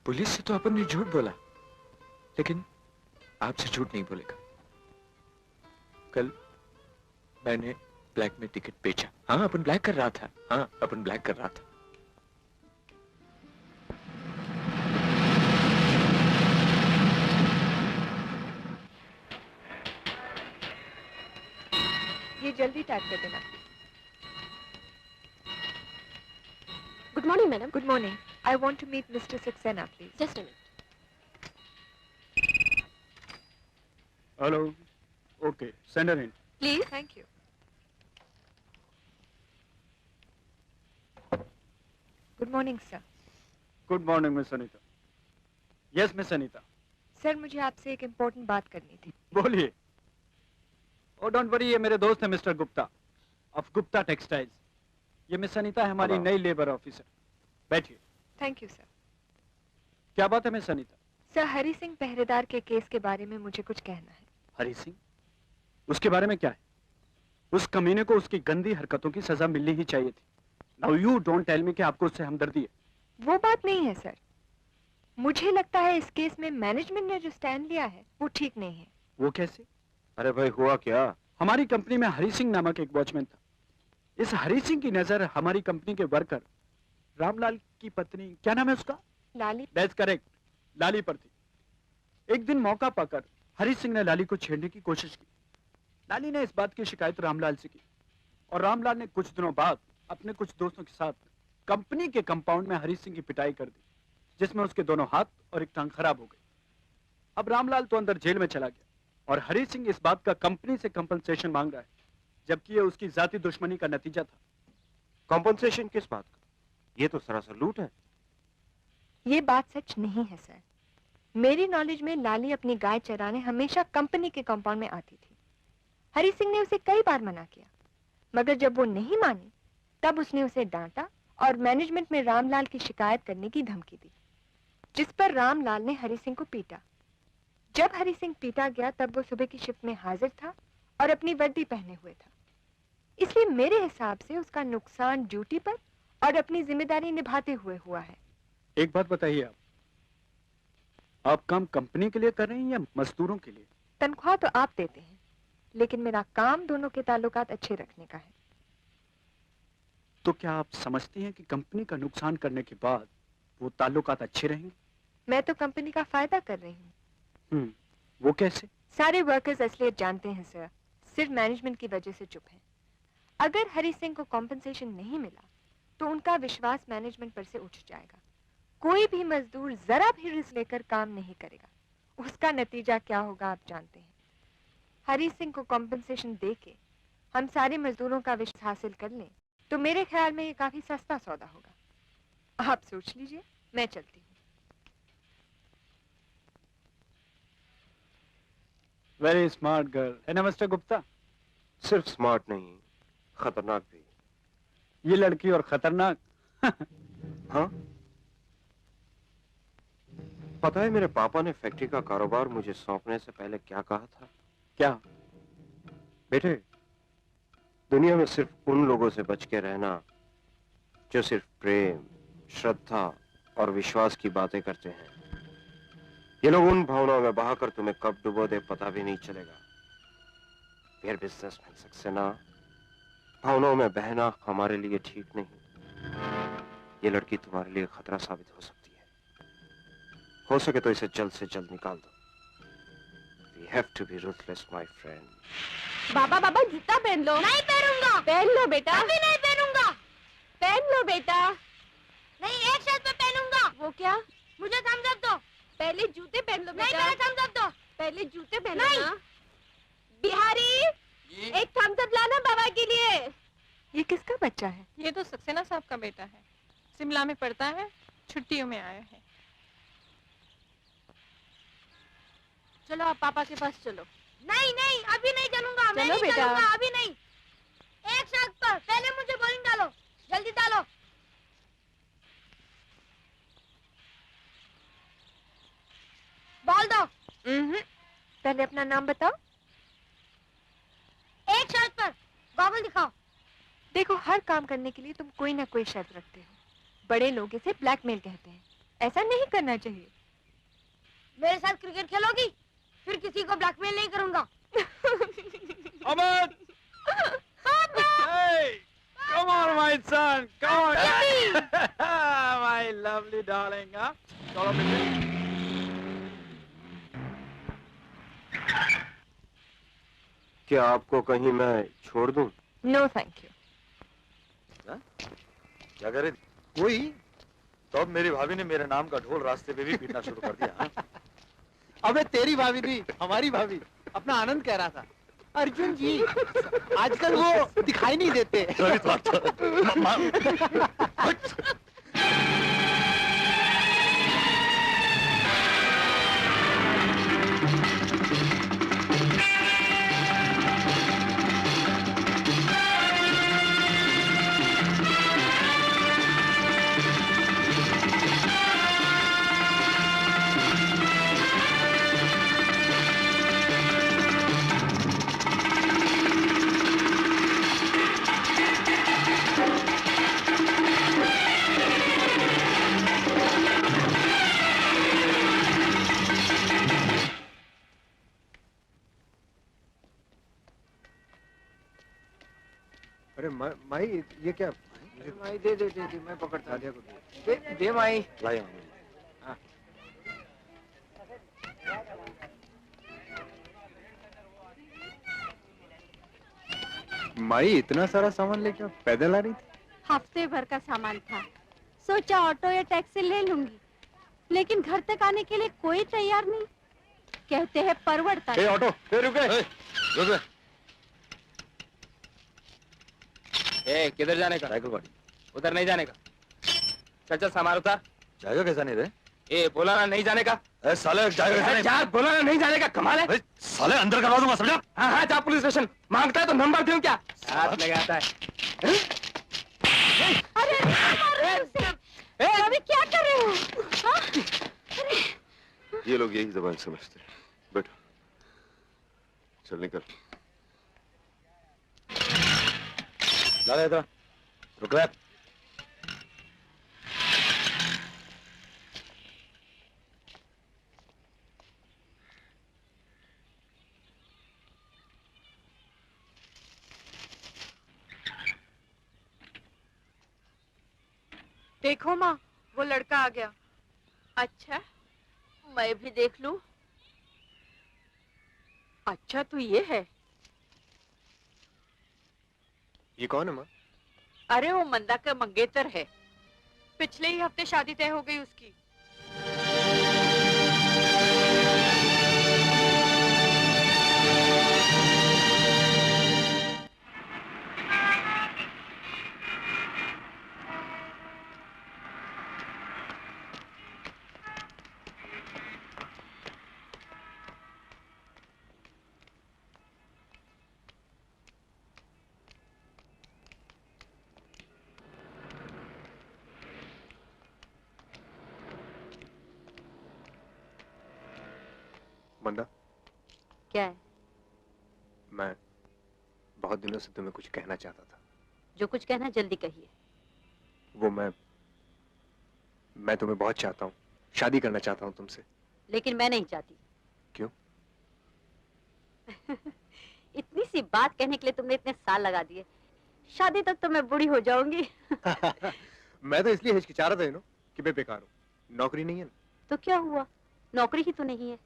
पुलिस से तो अपन ने झूठ बोला, लेकिन आपसे झूठ नहीं बोलेगा। कल मैंने ब्लैक में टिकट बेचा। हाँ, अपन ब्लैक कर रहा था। हाँ, अपन ब्लैक कर रहा था। ये जल्दी टाइप कर देना। Good morning madam. Good morning. I want to meet mister Saxena please. Just a minute. Hello. Okay, send her in. Please. Thank you. Good morning sir. Good morning miss Anita. Yes miss Anita. Sir, मुझे आपसे एक important बात करनी थी। बोलिए। Oh don't worry, ये मेरे दोस्त है mister Gupta of Gupta textiles. ये मिस अनीता है हमारी नई लेबर ऑफिसर। बैठिए। Thank you sir. क्या बात है मिस अनीता? सर, हरी सिंह पहरेदार के केस के बारे में मुझे कुछ कहना है। हरी सिंह? उसके बारे में क्या है? उस कमीने को उसकी गंदी हरकतों की सजा मिलनी ही चाहिए थी। Now you don't tell me कि आपको उससे हमदर्दी है। वो बात नहीं है सर। मुझे लगता है इस केस में मैनेजमेंट ने जो स्टैंड लिया है वो ठीक नहीं है। वो कैसे? अरे भाई, हुआ क्या? हमारी कंपनी में हरी सिंह नामक एक वॉचमैन था। इस हरी सिंह की नजर हमारी कंपनी के वर्कर रामलाल की पत्नी, क्या नाम है उसका? लाली। दैट्स करेक्ट, लाली पर थी। एक दिन मौका पाकर हरी सिंह ने लाली को छेड़ने की कोशिश की। लाली ने इस बात की शिकायत रामलाल से की और रामलाल ने कुछ दिनों बाद अपने कुछ दोस्तों के साथ कंपनी के कंपाउंड में हरी सिंह की पिटाई कर दी, जिसमें उसके दोनों हाथ और एक टांग खराब हो गई। अब रामलाल तो अंदर जेल में चला गया और हरी सिंह इस बात का कंपनी से कंपनसेशन मांग रहा है, जबकि ये उसकी जाती दुश्मनी का नतीजा था। कंपनसेशन किस बात का? ये तो सरासर लूट है। ये बात सच नहीं है सर। मेरी नॉलेज में लाली अपनी गाय चराने हमेशा कंपनी के कंपाउंड में आती थी। हरी सिंह ने उसे कई बार मना किया, मगर जब वो नहीं मानी तब उसने उसे डांटा और मैनेजमेंट में रामलाल की शिकायत करने की धमकी दी, जिस पर रामलाल ने हरी सिंह को पीटा। जब हरी सिंह पीटा गया तब वो सुबह की शिफ्ट में हाजिर था और अपनी वर्दी पहने हुए था। इसलिए मेरे हिसाब से उसका नुकसान ड्यूटी पर और अपनी जिम्मेदारी निभाते हुए हुआ है। एक बात बताइए, आप काम कंपनी के लिए कर रहे हैं या मजदूरों के लिए? तनख्वाह तो आप देते हैं, लेकिन मेरा काम दोनों के ताल्लुकात अच्छे रखने का है। तो क्या आप समझती हैं कि कंपनी का नुकसान करने के बाद वो ताल्लुकात अच्छे रहेंगे? मैं तो कंपनी का फायदा कर रही हूँ। वो कैसे? सारे वर्कर्स असलियत जानते हैं सर, सिर्फ मैनेजमेंट की वजह से चुप हैं। अगर हरी सिंह को कॉम्पनसेशन नहीं मिला तो उनका विश्वास मैनेजमेंट पर से उठ जाएगा। कोई भी मजदूर जरा भी रिस्क लेकर काम नहीं करेगा। उसका नतीजा क्या होगा आप जानते हैं। हरी सिंह को कॉम्पनसेशन देके हम सारे मजदूरों का विश्वास हासिल कर लें तो मेरे ख्याल में ये काफी सस्ता सौदा होगा। आप सोच लीजिए, मैं चलती हूँ। वेरी स्मार्ट गर्ल है ना मिस्टर गुप्ता? सिर्फ स्मार्ट नहीं, खतरनाक भी। ये लड़की और खतरनाक। हाँ, पता है मेरे पापा ने फैक्ट्री का कारोबार मुझे सौंपने से पहले क्या कहा था? क्या? बेटे, दुनिया में सिर्फ उन लोगों से बच के रहना जो सिर्फ प्रेम, श्रद्धा और विश्वास की बातें करते हैं। ये लोग उन भावनाओं में बहाकर तुम्हें कब डुबो दे पता भी नहीं चलेगा। फिर बिजनेसमैन सक्सेना, भावनाओं में बहना हमारे लिए ठीक नहीं। ये लड़की तुम्हारे लिए खतरा साबित हो सकती है। हो सके तो इसे जल्द से जल्द निकाल दो। We have to be ruthless, my friend. बाबा बाबा जूता पहन लो। नहीं पहनूंगा। पहन लो बेटा। अभी नहीं पहनूंगा। पहन लो बेटा। नहीं, एक शर्ट में पहनूंगा। वो क्या? मुझे थम्स अप दो। पहले जूते पहन लो बेटा। नहीं, पहले थम्स अप दो। पहले जूते पहन लो नहीं। ना। बिहारी, एक थम्स अप लाना बाबा के लिए। ये किसका बच्चा है? ये तो सक्सेना साहब का बेटा है, शिमला में पढ़ता है, छुट्टियों में आया है। चलो आप पापा के पास चलो। नहीं नहीं, अभी नहीं चलूंगा। मैं चलो नहीं बेटा। चलूंगा, अभी नहीं। एक शर्ट पर पहले मुझे बॉलिंग डालो, जल्दी डालो। बॉल दो। पहले अपना नाम बताओ। एक शर्ट पर गॉगल दिखाओ। देखो, हर काम करने के लिए तुम कोई ना कोई शर्त रखते हो। बड़े लोग इसे ब्लैकमेल कहते हैं। ऐसा नहीं करना चाहिए। मेरे साथ क्रिकेट खेलोगी? फिर किसी को ब्लैकमेल नहीं करूंगा। अमन! Hey! Come on, my son! Come on! My lovely darling, huh? चलो बेटे। क्या आपको कहीं मैं छोड़ दूं? No thank you. क्या करे? कोई तो अब मेरी भाभी ने मेरे नाम का ढोल रास्ते पे भी पीटना शुरू कर दिया। हाँ? अबे तेरी भाभी नहीं, हमारी भाभी। अपना आनंद कह रहा था। अर्जुन जी, आजकल वो दिखाई नहीं देते। अरे माई, ये क्या? माई दे दे दे, मैं पकड़ता हूँ। दे माई। लाया। हाँ। माई इतना सारा सामान लेके आप पैदल आ रही थी? हफ्ते भर का सामान था, सोचा ऑटो या टैक्सी ले लूंगी, लेकिन घर तक आने के लिए कोई तैयार नहीं। कहते हैं परवड़ता ए ऑटो, रुके। रुके। ए, किधर जाने का? साइकिल गाड़ी। उधर नहीं जाने का। चल चल सामान उतार। जाएगा कैसा नहीं रे? ए, बोला ना नहीं जाने का। ए साले, जाएगा कैसा नहीं? यार बोला ना नहीं जाने का, कमाल है। साले अंदर करवा दूंगा, समझा? हाँ हाँ, जा पुलिस स्टेशन। मांगता है तो नंबर दूं क्या? हाथ लगाता है। अरे अभी क्या कर रहे हो? हाँ? ये लोग यही जबान समझते हैं। बैठो, चल निकल। ला इधर, रुक रहा। देखो माँ, वो लड़का आ गया। अच्छा, मैं भी देख लूं। अच्छा तो ये है। ये कौन है माँ? अरे वो मंदा का मंगेतर है। पिछले ही हफ्ते शादी तय हो गई उसकी। मंदा, क्या है? मैं बहुत दिनों से तुम्हें कुछ कहना चाहता था। जो कुछ कहना जल्दी कहिए। वो मैं तुम्हें बहुत चाहता हूँ, शादी करना चाहता हूँ तुमसे। लेकिन मैं नहीं चाहती। क्यों? इतनी सी बात कहने के लिए तुमने इतने साल लगा दिए। शादी तक तो मैं बूढ़ी हो जाऊंगी। मैं तो इसलिए हिचकिचा रहा था कि मैं बेकार हूँ, नौकरी नहीं है ना। तो क्या हुआ, नौकरी ही तो नहीं है,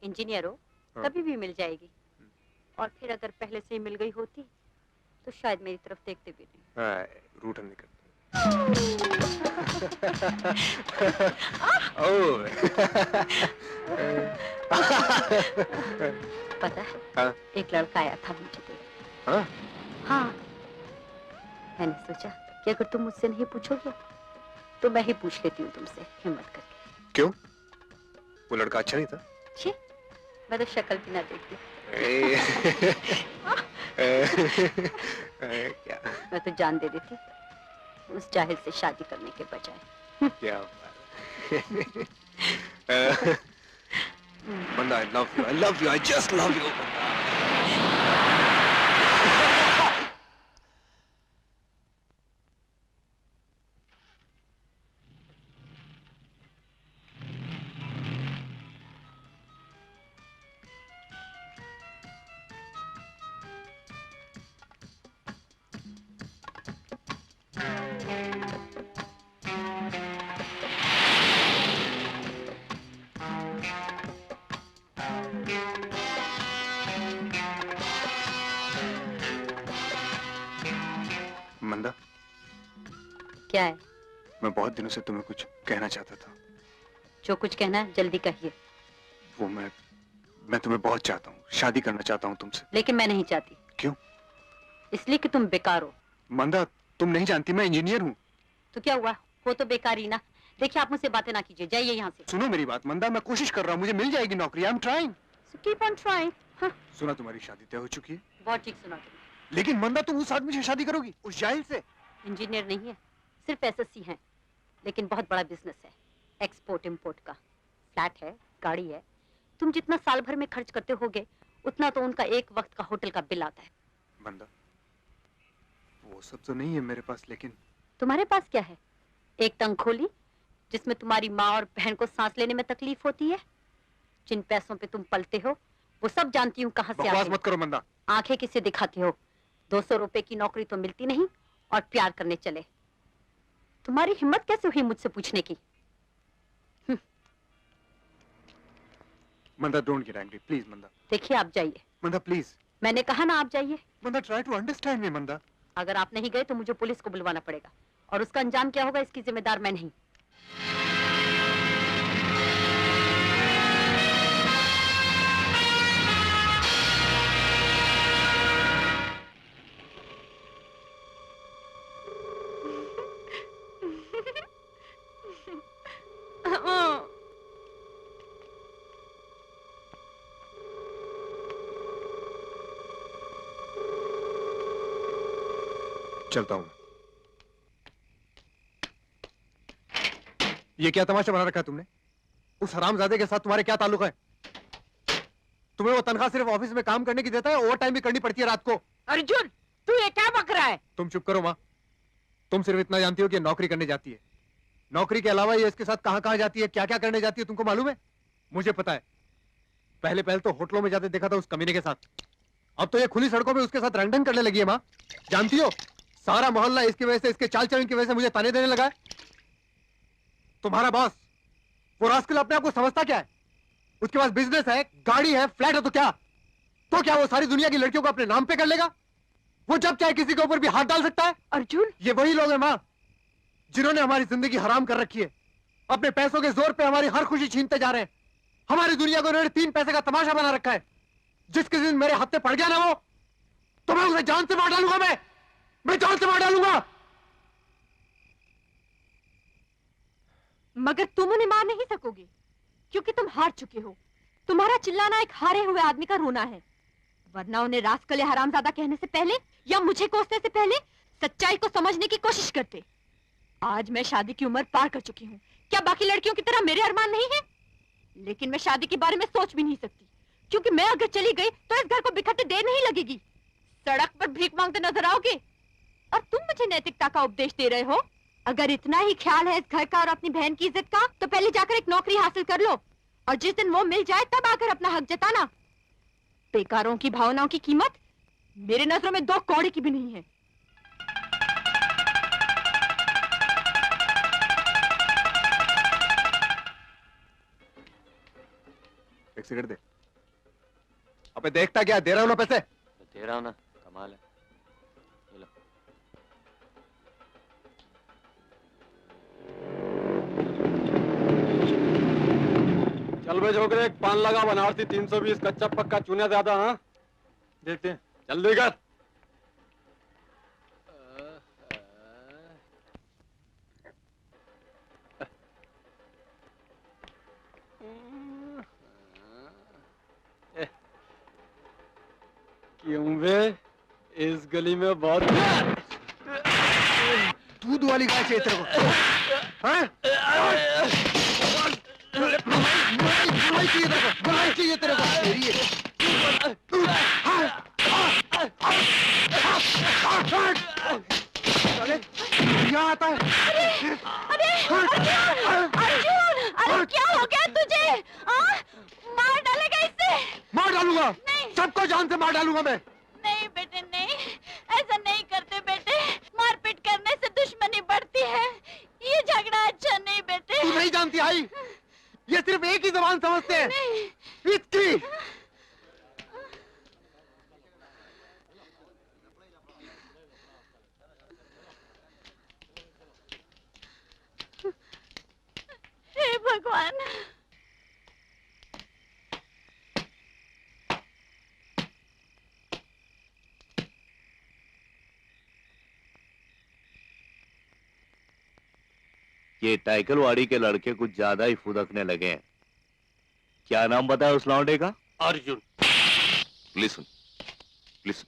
इंजीनियर हो, हाँ। कभी भी मिल जाएगी। और फिर अगर पहले से ही मिल गई होती तो शायद मेरी तरफ देखते भी नहीं। रूठन निकल। पता है, हाँ? एक लड़का आया था मुझे देखने। हाँ? हाँ, मैंने सोचा कि अगर तुम मुझसे नहीं पूछोगे तो मैं ही पूछ लेती हूँ तुमसे, हिम्मत करके। क्यों? वो लड़का अच्छा नहीं था? छी, मैं तो शक्ल भी ना देखती। क्या? मैं तो जान दे देती उस जाहिल से शादी करने के बजाय। क्या बात। मंदा, I love you, I just love you. मंदा, क्या है? मैं बहुत दिनों से तुम्हें कुछ कहना चाहता था। जो कुछ कहना है जल्दी कहिए। वो मैं तुम्हें बहुत चाहता हूँ, शादी करना चाहता हूँ तुमसे। लेकिन मैं नहीं चाहती। क्यों? इसलिए कि तुम बेकार हो। मंदा, तुम नहीं जानती मैं इंजीनियर हूँ। तो क्या हुआ, हो तो बेकार ही ना। देखिए, आप मुझसे बातें ना कीजिए, जाइए यहाँ से। सुनो मेरी बात मंदा, मैं कोशिश कर रहा हूँ, मुझे मिल जाएगी नौकरी। I am trying. Keep on trying. सुना तुम्हारी शादी तय हो चुकी है? बहुत ठीक सुना तुमने। लेकिन मंदा, तुम उस आदमी से शादी करोगी, उस जाहिल से? इंजीनियर नहीं है, सिर्फ एसएससी है, लेकिन बहुत बड़ा बिजनेस है, एक्सपोर्ट इंपोर्ट का। फ्लैट है, गाड़ी है। तुम जितना साल भर में खर्च करते होगे उतना तो उनका एक वक्त का होटल का बिल आता है। मंदा, वो सब तो नहीं है मेरे पास, लेकिन तुम्हारे पास क्या है? एक तंगखोली जिसमें तुम्हारी माँ और बहन को सांस लेने में तकलीफ होती है। जिन पैसों पे तुम पलते हो वो सब जानती हूँ कहाँ से आते हैं। मत करो मंदा। आंखें किससे दिखाती हो? 200 रुपए की नौकरी तो मिलती नहीं और प्यार करने चले। तुम्हारी हिम्मत कैसे हुई मुझसे पूछने की? मंदा, डोंट गेट एंग्री प्लीज। मंदा, देखिए, आप जाइए। मंदा प्लीज। मैंने कहा ना, आप जाइए। मंदा, ट्राई टू अंडरस्टैंड मी। मंदा, अगर आप नहीं गए तो मुझे पुलिस को बुलवाना पड़ेगा, और उसका अंजाम क्या होगा इसकी जिम्मेदार मैं नहीं। चलता हूँ। ये क्या तमाशा बना रखा है तुमने? उस हरामजादे के साथ तुम्हारे क्या ताल्लुक है? तुम्हें वो तनख्वाह सिर्फ ऑफिस में काम करने की देता है, ओवर टाइम भी करनी पड़ती है रात को। अर्जुन, तू ये क्या बक रहा है? तुम चुप करो माँ। तुम सिर्फ इतना जानती हो कि नौकरी करने जाती है। नौकरी के अलावा ये इसके साथ कहाँ कहाँ जाती है, क्या क्या करने जाती है, तुमको मालूम है? मुझे पता है। पहले तो होटलों में जाते देखा था उस कमीने के साथ। अब तो ये खुली सड़कों पे उसके साथ रंगढंग करने लगी है माँ। जानती हो, सारा मोहल्ला इसकी वजह से, इसके चाल चलन की वजह से मुझे ताने देने लगा है। तुम्हारा बॉस, वो रास्कल अपने आप को समझता क्या है? उसके पास बिजनेस है, गाड़ी है, फ्लैट है, तो क्या वो सारी दुनिया की लड़कियों को अपने नाम पे कर लेगा? वो जब चाहे किसी के ऊपर भी हाथ डाल सकता है। अर्जुन, ये वही लोग हैं माँ जिन्होंने हमारी जिंदगी हराम कर रखी है। अपने पैसों के जोर पे हमारी हर खुशी छीनते जा रहे हैं। हमारी दुनिया को उन्होंने 3 पैसे का तमाशा बना रखा है। जिसके दिन मेरे हाथ पे पड़ गया ना वो, तो मैं उसे जान से मार डालूंगा। मैं जान से मार डालूंगा। मगर तुम उन्हें मार नहीं सकोगे, क्योंकि तुम हार चुके हो। तुम्हारा चिल्लाना एक हारे हुए आदमी का रोना है। वरना उन्हें रास्कल या हरामजादा कहने से पहले या मुझे कोसने से पहले सच्चाई को समझने की कोशिश करते। आज मैं शादी की उम्र पार कर चुकी हूँ। क्या बाकी लड़कियों की तरह मेरे अरमान नहीं है? लेकिन मैं शादी के बारे में सोच भी नहीं सकती। क्योंकि मैं अगर चली गई तो इस घर को बिखरते देर नहीं लगेगी। सड़क पर भीख मांगते नजर आओगे और तुम मुझे नैतिकता का उपदेश दे रहे हो। अगर इतना ही ख्याल है इस घर का और अपनी बहन की इज्जत का तो पहले जाकर एक नौकरी हासिल कर लो और जिस दिन वो मिल जाए तब आकर अपना हक जताना। बेकारों की भावनाओं की कीमत मेरे नजरों में 2 कौड़े की भी नहीं है। एक सिगरेट दे। अबे देखता क्या, दे रहा हूं ना पैसे। दे रहा हूं ना, कमाल है। ये लो। चल बे छोकरे, एक पान लगा बनारसी 320 कच्चा पक्का चूना ज्यादा। हाँ देखते हैं, जल्दी कर। क्यों बे, इस गली में बहुत दूध वाली गाय चाहिए तेरे को? हाँ? मलाई चाहिए तेरे को? मलाई चाहिए तेरे को? तेरी यहाँ आता है। अरे अर्जुन, अरे क्या हो गया तुझे? मार डालेगा इससे? मार डालूंगा, सबको जान से मार डालूंगा मैं। नहीं बेटे नहीं, ऐसा नहीं करते बेटे। मारपीट करने से दुश्मनी बढ़ती है। ये झगड़ा अच्छा नहीं बेटे। तू नहीं जानती आई, ये सिर्फ एक ही जबान समझते हैं, इसकी। हे भगवान। ये टाइकलवाड़ी के लड़के कुछ ज्यादा ही फुदकने लगे हैं। क्या नाम बताया उस लौंडे का? अर्जुन। लिसन, लिसन,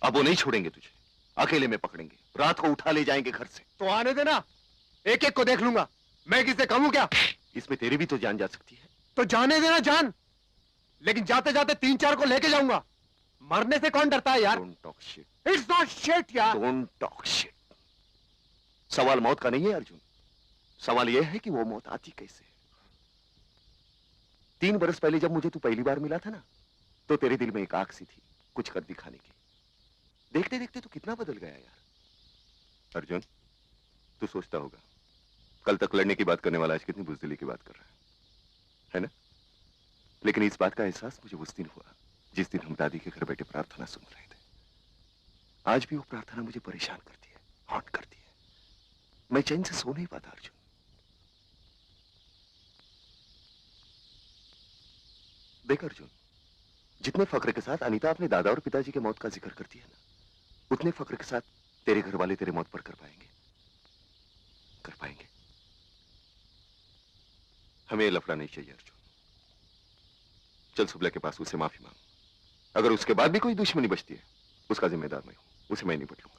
अब वो नहीं छोड़ेंगे तुझे, अकेले में पकड़ेंगे, रात को उठा ले जाएंगे घर से। तो आने देना, एक एक को देख लूंगा। मैं किससे कम हूं क्या? इसमें तेरी भी तो जान जा सकती है। तो जाने देना जान, लेकिन जाते जाते 3-4 को लेके जाऊंगा। मरने से कौन डरता है यार? Don't talk shit. It's not shit यार। Don't talk shit. सवाल मौत का नहीं है अर्जुन, सवाल यह है कि वो मौत आती कैसे। 3 बरस पहले जब मुझे तू पहली बार मिला था ना, तो तेरे दिल में एक आग सी थी कुछ कर दिखाने की। देखते देखते तू कितना बदल गया यार। अर्जुन, तू सोचता होगा कल तक लड़ने की बात करने वाला आज कितनी बुजदिली की बात कर रहा है ना? लेकिन इस बात का एहसास मुझे उस दिन हुआ जिस दिन हम दादी के घर बैठे प्रार्थना सुन रहे थे। आज भी वो प्रार्थना मुझे परेशान करती है, हॉट करती है। मैं चैन से सो नहीं पाता अर्जुन। देख अर्जुन, जितने फक्र के साथ अनीता अपने दादा और पिताजी के मौत का जिक्र करती है ना, उतने फक्र के साथ तेरे घर वाले तेरे मौत पर कर पाएंगे? कर पाएंगे? हमें ये लफड़ा नहीं चाहिए अर्जुन। चल सुबला के पास, उससे माफी मांग। अगर उसके बाद भी कोई दुश्मनी बचती है, उसका जिम्मेदार मैं हूं, उसे मैं नहीं बदलूंगा।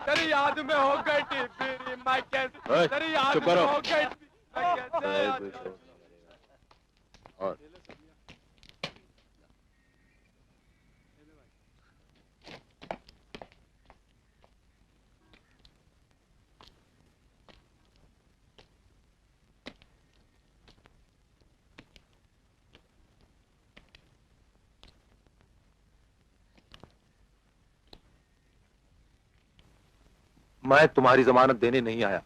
तेरी याद में हो गई थी तेरी मैं कैसे तेरी याद चुप में करो। हो गई थी मैं कैसे और मैं तुम्हारी जमानत देने नहीं आया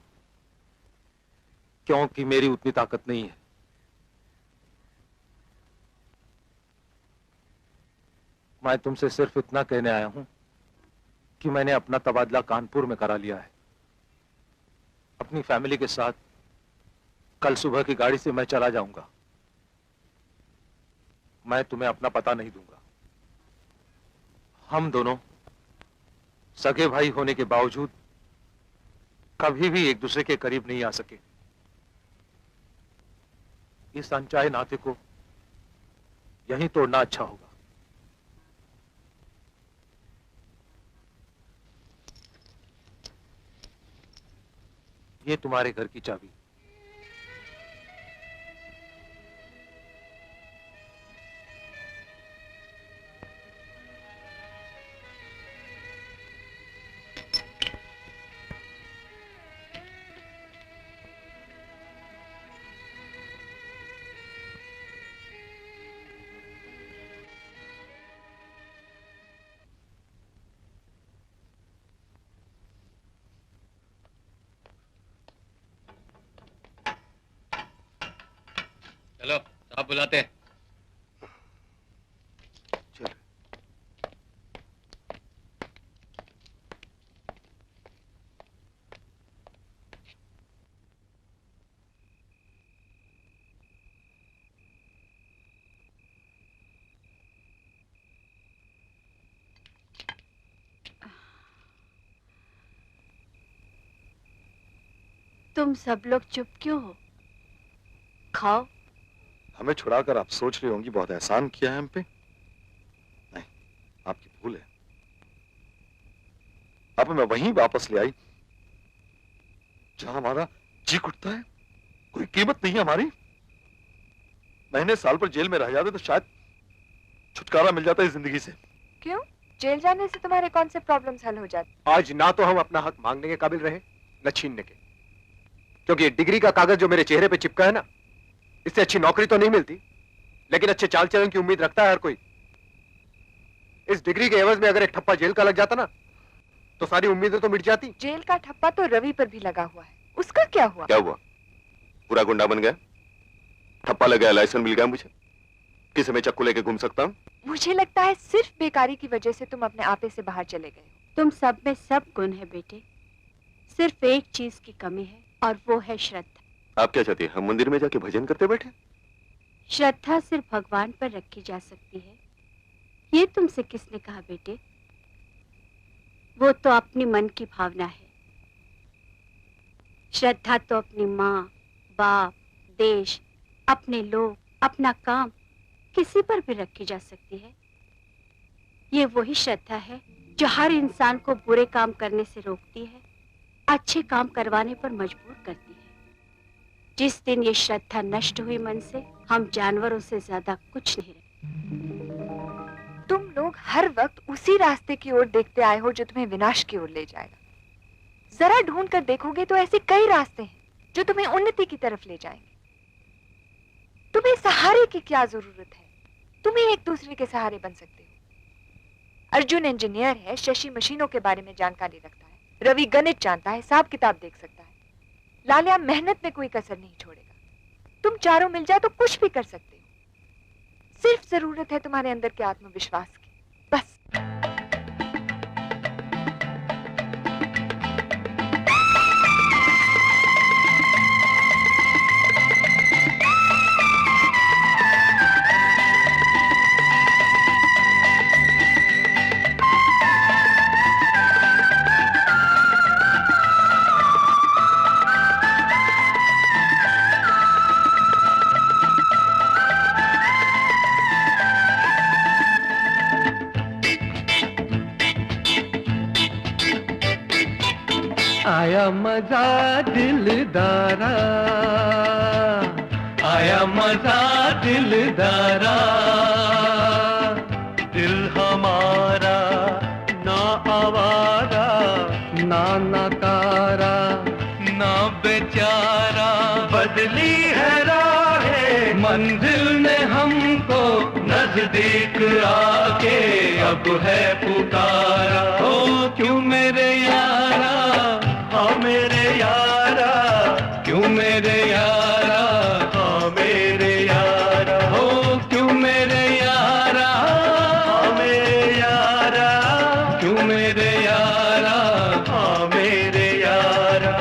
क्योंकि मेरी उतनी ताकत नहीं है। मैं तुमसे सिर्फ इतना कहने आया हूं कि मैंने अपना तबादला कानपुर में करा लिया है। अपनी फैमिली के साथ कल सुबह की गाड़ी से मैं चला जाऊंगा। मैं तुम्हें अपना पता नहीं दूंगा। हम दोनों सगे भाई होने के बावजूद कभी भी एक दूसरे के करीब नहीं आ सके। इस अनचाहे नाते को यहीं तोड़ना अच्छा होगा। ये तुम्हारे घर की चाबी। चलो साहब बुलाते हैं। तुम सब लोग चुप क्यों हो? खाओ। हमें छुड़ाकर आप सोच रही होंगी बहुत एहसान किया है हम पे। नहीं, आपकी भूल है। आप हमें वहीं वापस ले आई जहां हमारा जी उठता है, कोई कीमत नहीं है हमारी? महीने साल पर जेल में रह जाते तो शायद छुटकारा मिल जाता है जिंदगी से। क्यों? जेल जाने से तुम्हारे कौन से प्रॉब्लम्स हल हो जाते? आज ना तो हम अपना हक मांगने के काबिल रहे, न छीनने के। क्योंकि ये डिग्री का कागज जो मेरे चेहरे पे चिपका है ना, इससे अच्छी नौकरी तो नहीं मिलती, लेकिन अच्छे चाल चलन की उम्मीद रखता है हर कोई। इस डिग्री के एवज में अगर एक ठप्पा जेल का लग जाता ना, तो सारी उम्मीदें तो मिट जाती। जेल का ठप्पा तो रवि पर भी लगा हुआ है, उसका क्या हुआ? क्या हुआ? पूरा गुंडा बन गया, ठप्पा लग गया, लाइसेंस मिल गया मुझे, किसी में चक्कू लेके घूम सकता हूँ। मुझे लगता है सिर्फ बेकारी की वजह से तुम अपने आपे से बाहर चले गए। तुम सब में सब गुण है बेटे, सिर्फ एक चीज की कमी है और वो है श्रद्धा। आप क्या चाहती हैं, हम मंदिर में जाके भजन करते बैठे? श्रद्धा सिर्फ भगवान पर रखी जा सकती है, ये तुमसे किसने कहा बेटे? वो तो अपनी मन की भावना है। श्रद्धा तो अपनी माँ, बाप, देश, अपने लोग, अपना काम, किसी पर भी रखी जा सकती है। ये वही श्रद्धा है जो हर इंसान को बुरे काम करने से रोकती है, अच्छे काम करवाने पर मजबूर करती है। जिस दिन ये श्रद्धा नष्ट हुई मन से, हम जानवरों से ज्यादा कुछ नहीं रहे। तुम लोग हर वक्त उसी रास्ते की ओर देखते आए हो जो तुम्हें विनाश की ओर ले जाएगा। जरा ढूंढ कर देखोगे तो ऐसे कई रास्ते हैं जो तुम्हें उन्नति की तरफ ले जाएंगे। तुम्हें सहारे की क्या जरूरत है? तुम ही एक दूसरे के सहारे बन सकते हो। अर्जुन इंजीनियर है, शशि मशीनों के बारे में जानकारी रखता है, रवि गणित जानता है, हिसाब किताब देख सकता है, लालिया मेहनत में कोई कसर नहीं छोड़ेगा। तुम चारों मिल जाए तो कुछ भी कर सकते हो। सिर्फ जरूरत है तुम्हारे अंदर के आत्मविश्वास की, बस। आया मजा दिलदारा, आया मजा दिलदारा, दिल हमारा ना आवारा, ना नकारा, ना बेचारा, बदली है राहें मंजिल ने हमको, नजदीक आके अब है पुकारा। ओ क्यों मेरे यारा, हाँ मेरे यारा, क्यों मेरे यारा, हाँ मेरे यारा, हो क्यों मेरे यारा, हाँ मेरे यारा, क्यों मेरे यारा, हाँ मेरे यारा,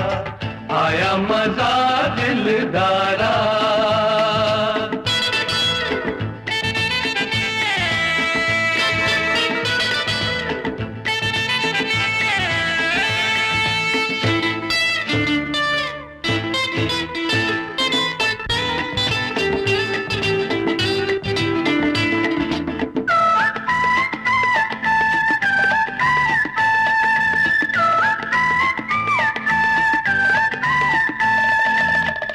आया मजा दिलदारा।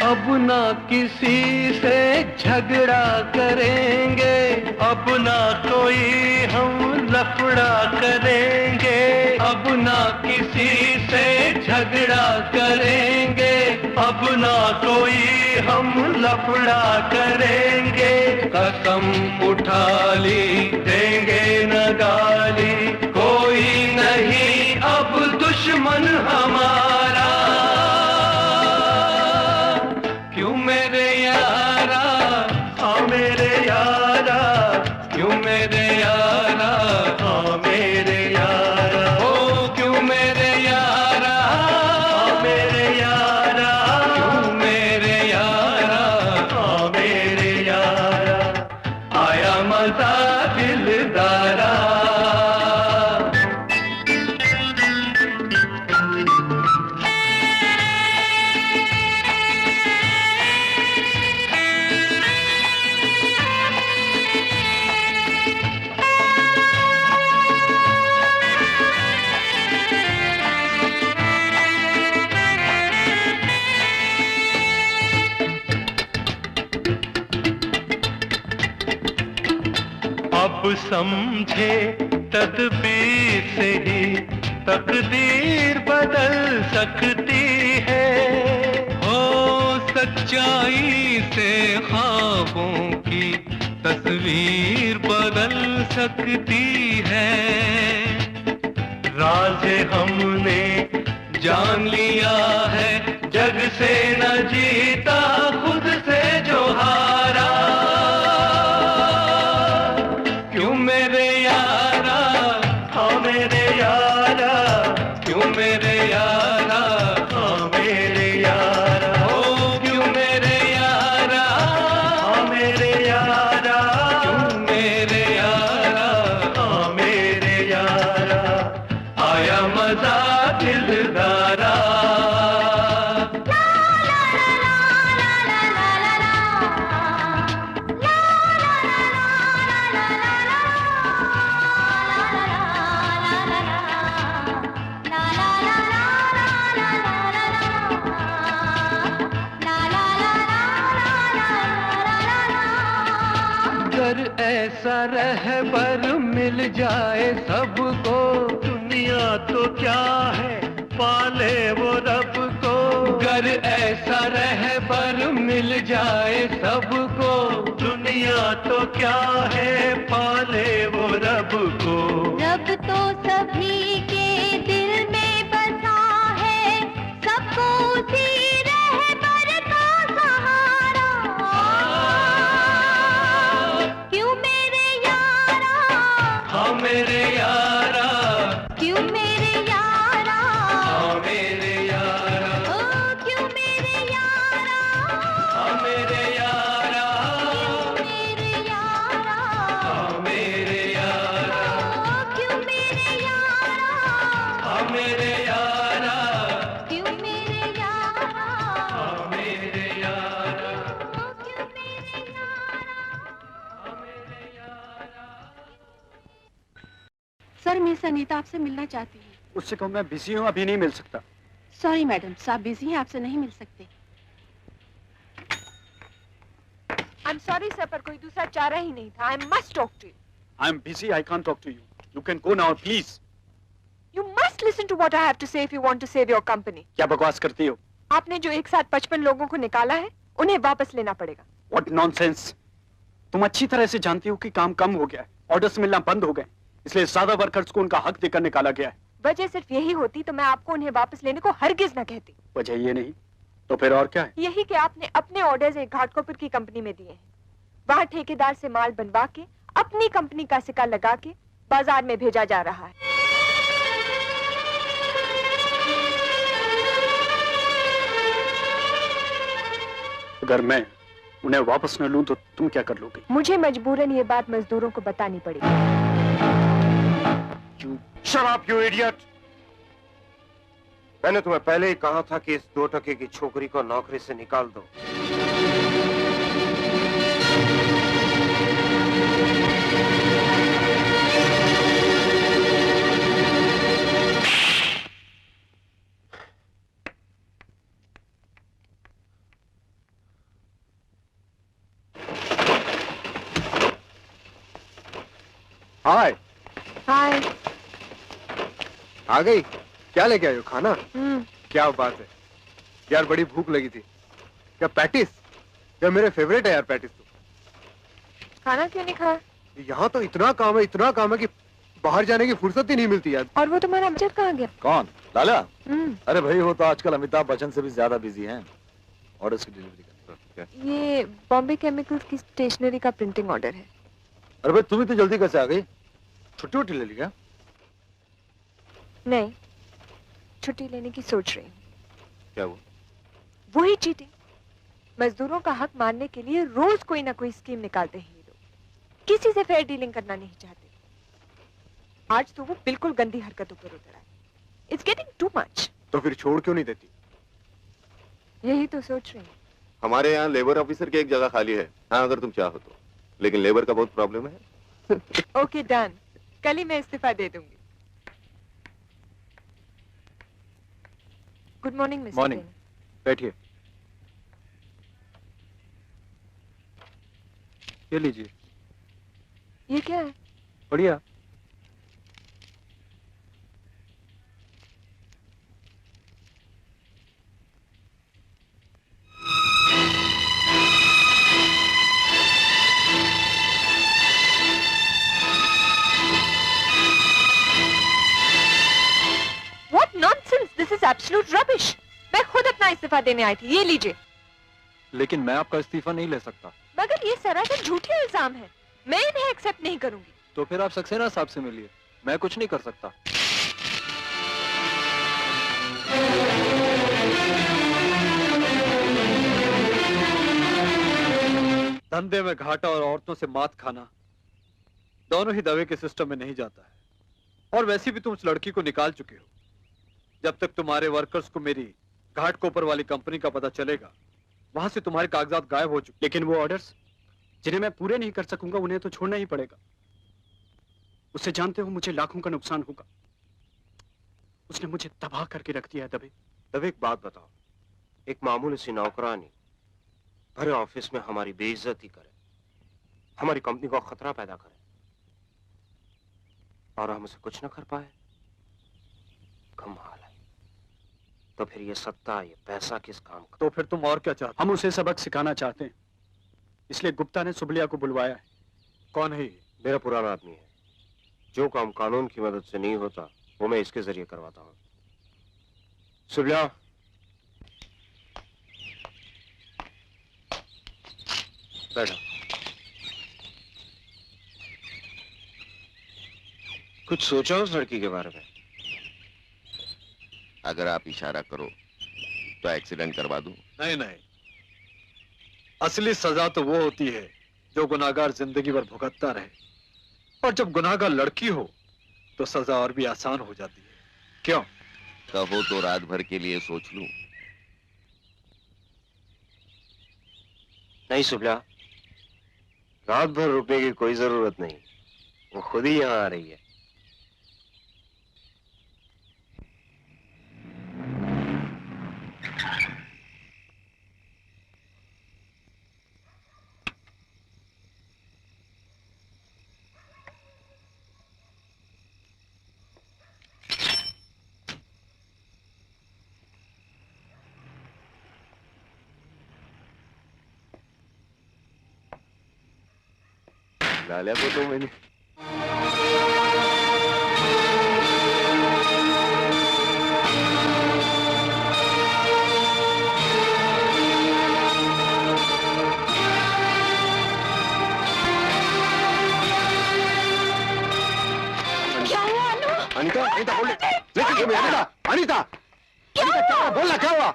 अब ना किसी से झगड़ा करेंगे, अब ना कोई हम लफड़ा करेंगे, अब ना किसी से झगड़ा करेंगे, अब ना कोई हम लफड़ा करेंगे। कसम उठा ली देंगे न गाली, कोई नहीं अब दुश्मन हमारा। क्यों मेरे यारा, हाँ मेरे यारा, क्यों मेरे यारा, हाँ मेरे यारा, ओ क्यों मेरे यारा, हाँ मेरे यारा, क्यों मेरे यारा, हाँ मेरे यारा, आया मजा दिलदारा। आप समझे तदबीर से ही तकदीर बदल सकती है। हो सच्चाई से ख्वाबों की तस्वीर बदल सकती है। राज हमने जान लिया है, जग से न जीता खुद से जो हारा। क्यों मेरे यारा, हाँ मेरे यारा, क्यों मेरे यारा, हाँ मेरे यारा। ओ क्यों मेरे यारा, हाँ मेरे यारा, क्यों मेरे यारा, हाँ मेरे यारा। आया मजा दिलदारा। अगर ऐसा रहबर मिल जाए सबको, दुनिया तो क्या है पाले वो रब को। अगर ऐसा रहबर मिल जाए सबको, दुनिया तो क्या है पाले वो रब को। रब तो सभी के दिल में बसा है, सबको उसी रहबर का सहारा। क्यों मेरे यारा, हाँ मेरे यारा, क्यों मेरे यारा, हाँ मेरे यारा, ओ क्यों मेरे यारा, हाँ मेरे यारा, मेरे यारा, हाँ मेरे यारा, क्यों मेरे यारा, हाँ मेरे यारा, क्यों मेरे यारा, हाँ मेरे यारा। क्यों मेरे सर मिस अनीता आपसे मिलना चाहती है। उससे कहूँ मैं बिजी हूँ, अभी नहीं मिल सकता। सॉरी मैडम, साहब बिजी हैं, आपसे नहीं मिल सकते। आई एम सॉरी सर, पर कोई दूसरा चारा ही नहीं था। I must talk to you. I am busy, I can't talk to you. You can go now please. You must listen to what I have to say if you want to save your company. क्या बकवास करती हो? आपने जो एक साथ 55 लोगों को निकाला है, उन्हें वापस लेना पड़ेगा। What nonsense. तुम अच्छी तरह से जानती हो कि काम कम हो गया है, ऑर्डर्स मिलना बंद हो गए, इसलिए ज्यादा वर्कर्स को उनका हक देकर निकाला गया है। वजह सिर्फ यही होती तो मैं आपको उन्हें वापस लेने को हरगिज न कहती। वजह ये नहीं तो फिर और क्या है? यही कि आपने अपने ऑर्डर्स एक घाटकोपर की कंपनी में दिए हैं। वहाँ ठेकेदार से माल बनवा के अपनी कंपनी का सिक्का लगा के बाजार में भेजा जा रहा है। अगर मैं उन्हें वापस न लूं तो तुम क्या कर लोगे? मुझे मजबूरन ये बात मजदूरों को बतानी पड़ेगी। Shut up, you idiot! मैंने तुम्हें पहले ही कहा था कि इस 2 टके की छोकरी को नौकरी से निकाल दो। हाय। हाय। आ गई? क्या लेके आई हो? खाना? क्या बात है यार, बड़ी भूख लगी थी। क्या पैटिस? यार मेरे फेवरेट है यार पैटिस तो। खाना क्यों नहीं खाया? यहाँ तो इतना काम है कि बाहर जाने की फुर्सत ही नहीं मिलती यार। और वो तुम्हारा बजट कहाँ गया? कौन? लाला? अरे भाई वो तो आजकल अमिताभ बच्चन से भी ज्यादा बिजी हैं। ऑर्डर्स की डिलीवरी कर। ये बॉम्बे केमिकल्स की स्टेशनरी का प्रिंटिंग ऑर्डर है। अरे भाई तुम इतनी जल्दी कैसे आ गई? छुट्टी उट्टी ले ली क्या? नहीं, छुट्टी लेने की सोच रही हूँ। क्या वो? वही चीटिंग। मजदूरों का हक मानने के लिए रोज कोई ना कोई स्कीम निकालते हैं ये लोग। किसी से फेयर डीलिंग करना नहीं चाहते। आज तो वो बिल्कुल गंदी हरकतों पर उतर आए। It's getting too much. तो फिर छोड़ क्यों नहीं देती? यही तो सोच रही हूँ। हमारे यहाँ लेबर ऑफिसर की एक जगह खाली है, हाँ अगर तुम चाहो तो, लेकिन लेबर का बहुत प्रॉब्लम है। ओके डन, कल ही मैं इस्तीफा दे दूंगी। Good morning mister. मॉर्निंग। बैठिए। ये लीजिए। ये क्या है? बढ़िया। What nonsense! This is absolute rubbish. मैं खुद अपना इस्तीफा देने आई थी, ये लीजिए। लेकिन मैं आपका इस्तीफा नहीं ले सकता। मगर ये सरासर झूठे इल्जाम है, मैं इन्हें एक्सेप्ट नहीं करूंगी। तो फिर आप सक्सेना साहब से मिलिए, मैं कुछ नहीं कर सकता। धंधे में घाटा और औरतों से मात खाना दोनों ही दवे के सिस्टम में नहीं जाता है। और वैसे भी तुम उस लड़की को निकाल चुके हो। जब तक तुम्हारे वर्कर्स को मेरी घाट कोपर वाली कंपनी का पता चलेगा, वहां से तुम्हारे कागजात गायब हो चुके। लेकिन वो ऑर्डर्स जिन्हें मैं पूरे नहीं कर सकूंगा, उन्हें तो छोड़ना ही पड़ेगा। उससे जानते हो मुझे लाखों का नुकसान होगा। उसने मुझे तबाह करके रख दिया है। दबे दबे, एक बात बताओ, एक मामूली सी नौकरानी भरे ऑफिस में हमारी बेइज्जती करे, हमारी कंपनी को खतरा पैदा करे, और हम उसे कुछ न कर पाए, कमाल है। तो फिर ये सत्ता, ये पैसा किस काम का? तो फिर तुम और क्या चाहते? हम उसे सबक सिखाना चाहते हैं, इसलिए गुप्ता ने सुबलिया को बुलवाया है। कौन है? मेरा पुराना आदमी है। जो काम कानून की मदद से नहीं होता, वो मैं इसके जरिए करवाता हूँ। सुबलिया, बैठो। कुछ सोचा उस लड़की के बारे में? अगर आप इशारा करो तो एक्सीडेंट करवा दूं। नहीं नहीं, असली सजा तो वो होती है जो गुनाहगार जिंदगी भर भुगतता रहे, और जब गुनाहगार लड़की हो तो सजा और भी आसान हो जाती है। क्यों? कहो तो रात भर के लिए सोच लूं। नहीं सुबला, रात भर रुकने की कोई जरूरत नहीं, वो खुद ही यहाँ आ रही है। लालिया को तो मैंने अनीता, अनीता बोल, लेकिन तुम्हें अनीता, अनीता, अनीता क्या हुआ? बोलना क्या हुआ?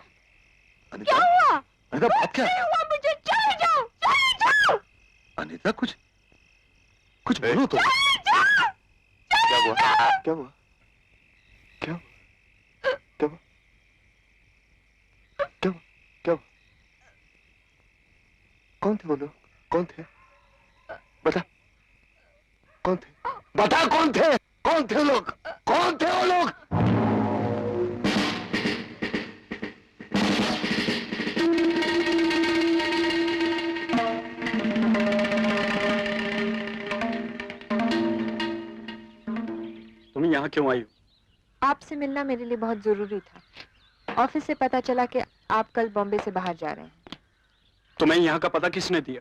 क्या हुआ? अनीता बात क्या? नहीं हुआ मुझे, चले जाओ, चले जाओ। अनीता कुछ बोलो तो। क्या हुआ? क्या हुआ? क्या हुआ? क्या हुआ? क्या हुआ? क्या हुआ? कौन थे वो लोग? कौन थे? बता, कौन थे? बता कौन थे? कौन थे वो लोग? कौन थे वो लोग? तुम यहाँ क्यों आई हो? आपसे मिलना मेरे लिए बहुत जरूरी था। ऑफिस से पता चला कि आप कल बॉम्बे से बाहर जा रहे हैं। तुम्हें यहाँ का पता किसने दिया?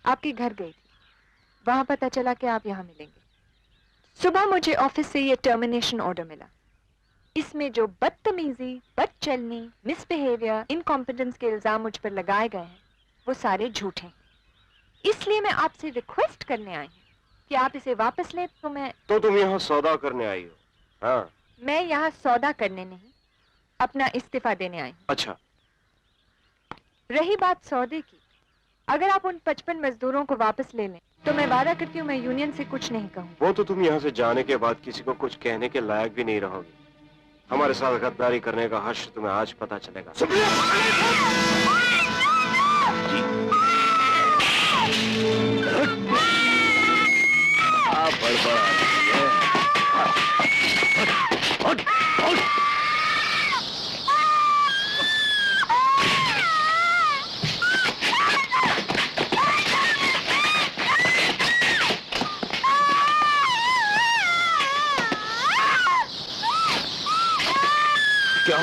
आपके घर गई थी, वहां पता चला कि आप यहाँ मिलेंगे। सुबह मुझे ऑफिस से ये टर्मिनेशन ऑर्डर मिला। इसमें जो बदतमीजी, बदचलनी, मिसबिहेवियर, इनकॉम्पिटेंस के इल्जाम मुझ पर लगाए गए हैं, वो सारे झूठे हैं। इसलिए मैं आपसे रिक्वेस्ट करने आई हूँ कि आप इसे वापस लें। तो तुम यहाँ सौदा करने आई हो? हाँ। मैं यहाँ सौदा करने नहीं, अपना इस्तीफा देने आई हूँ। अच्छा। रही बात सौदे की, अगर आप उन 55 मजदूरों को वापस ले लें तो मैं वादा करती हूँ मैं यूनियन से कुछ नहीं कहूँ। वो तो तुम यहाँ से जाने के बाद किसी को कुछ कहने के लायक भी नहीं रहोगी। हमारे साथ गद्दारी करने का हर्ष तुम्हें आज पता चलेगा।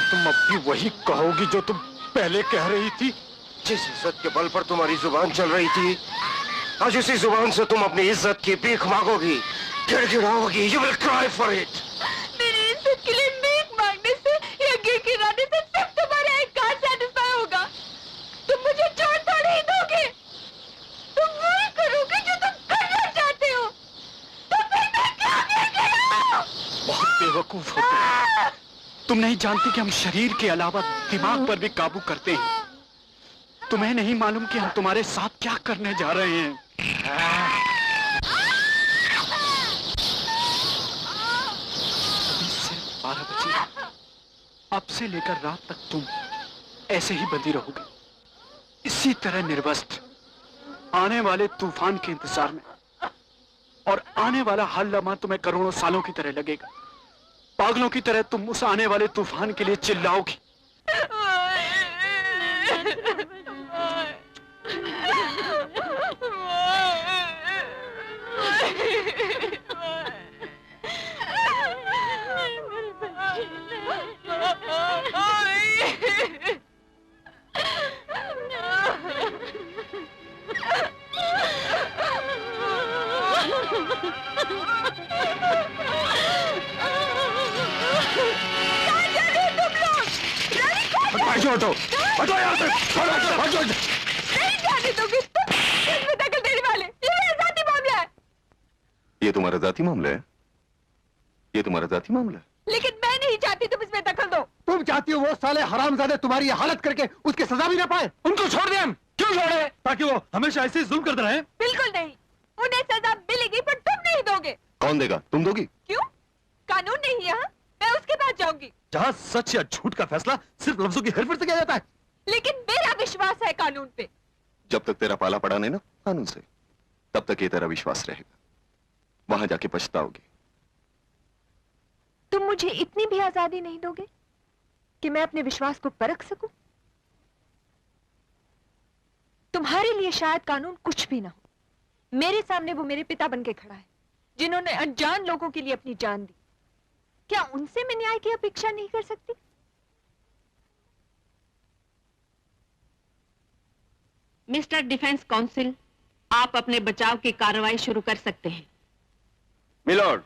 तुम अब भी वही कहोगी जो तुम पहले कह रही थी? जिस इज्जत के बल पर तुम्हारी जुबान चल रही थी, आज उसी जुबान से तुम अपनी इज्जत की भीख मांगोगी, गिड़गिड़ाओगी। You will cry for it. मेरी इज्जत के लिए भीख मांगने से या गिड़गिड़ाने से सिर्फ तुम्हारा एक काज सैटिस्फाई होगा। तुम मुझे छोड़ थोड़ी ही दोगे। तुम वही करोगे जो तुम करना चाहते हो। तो फिर मैं क्या गिड़गिड़ाऊं? बहुत बेवकूफ हो तुम। तुम नहीं जानती कि हम शरीर के अलावा दिमाग पर भी काबू करते हैं। तुम्हें नहीं मालूम कि हम तुम्हारे साथ क्या करने जा रहे हैं। 12 बजे अब से लेकर रात तक तुम ऐसे ही बंधी रहोगे, इसी तरह निर्वस्त्र, आने वाले तूफान के इंतजार में। और आने वाला हर लम्हा तुम्हें करोड़ों सालों की तरह लगेगा। पागलों की तरह तुम उस आने वाले तूफान के लिए चिल्लाओगी। हटो हटो यहाँ से, हटो। नहीं जाने दोगे तुम इसमें दखल देने वाले। ये मेरा जाती मामला है। ये तुम्हारा जाती मामला है? ये तुम्हारा जाती मामला है? लेकिन मैं नहीं चाहती तुम इसमें दखल दो। तुम चाहती हो वो साले हरामजादे तुम्हारी ये हालत करके उसकी सजा भी ना पाए? उनको छोड़ दें हम। क्यों छोड़े? ताकि वो हमेशा ऐसे ही जुल्म करते रहें? बिल्कुल नहीं, उन्हें सजा मिलेगी पर तुम नहीं दोगे। कौन देगा? तुम दोगी? क्यों? कानून नहीं यहाँ, मैं उसके पास जाऊंगी। जहाँ सच या झूठ का फैसला सिर्फ लफ्जों की हेरफेर से किया जाता है। लेकिन मेरा विश्वास है कानून पे। जब तक तेरा पाला पड़ा नहीं ना कानून से, तब तक ये तेरा विश्वास रहेगा। वहां जाके पछताओगी। तुम मुझे इतनी भी आजादी नहीं दोगे कि मैं अपने विश्वास को परख सकूं? तुम्हारे लिए शायद कानून कुछ भी ना हो। मेरे सामने वो मेरे पिता बनके खड़ा है, जिन्होंने अनजान लोगों के लिए अपनी जान दी। क्या उनसे मैं न्याय की अपेक्षा नहीं कर सकती? मिस्टर डिफेंस काउंसिल, आप अपने बचाव की कार्रवाई शुरू कर सकते हैं। मिलॉर्ड,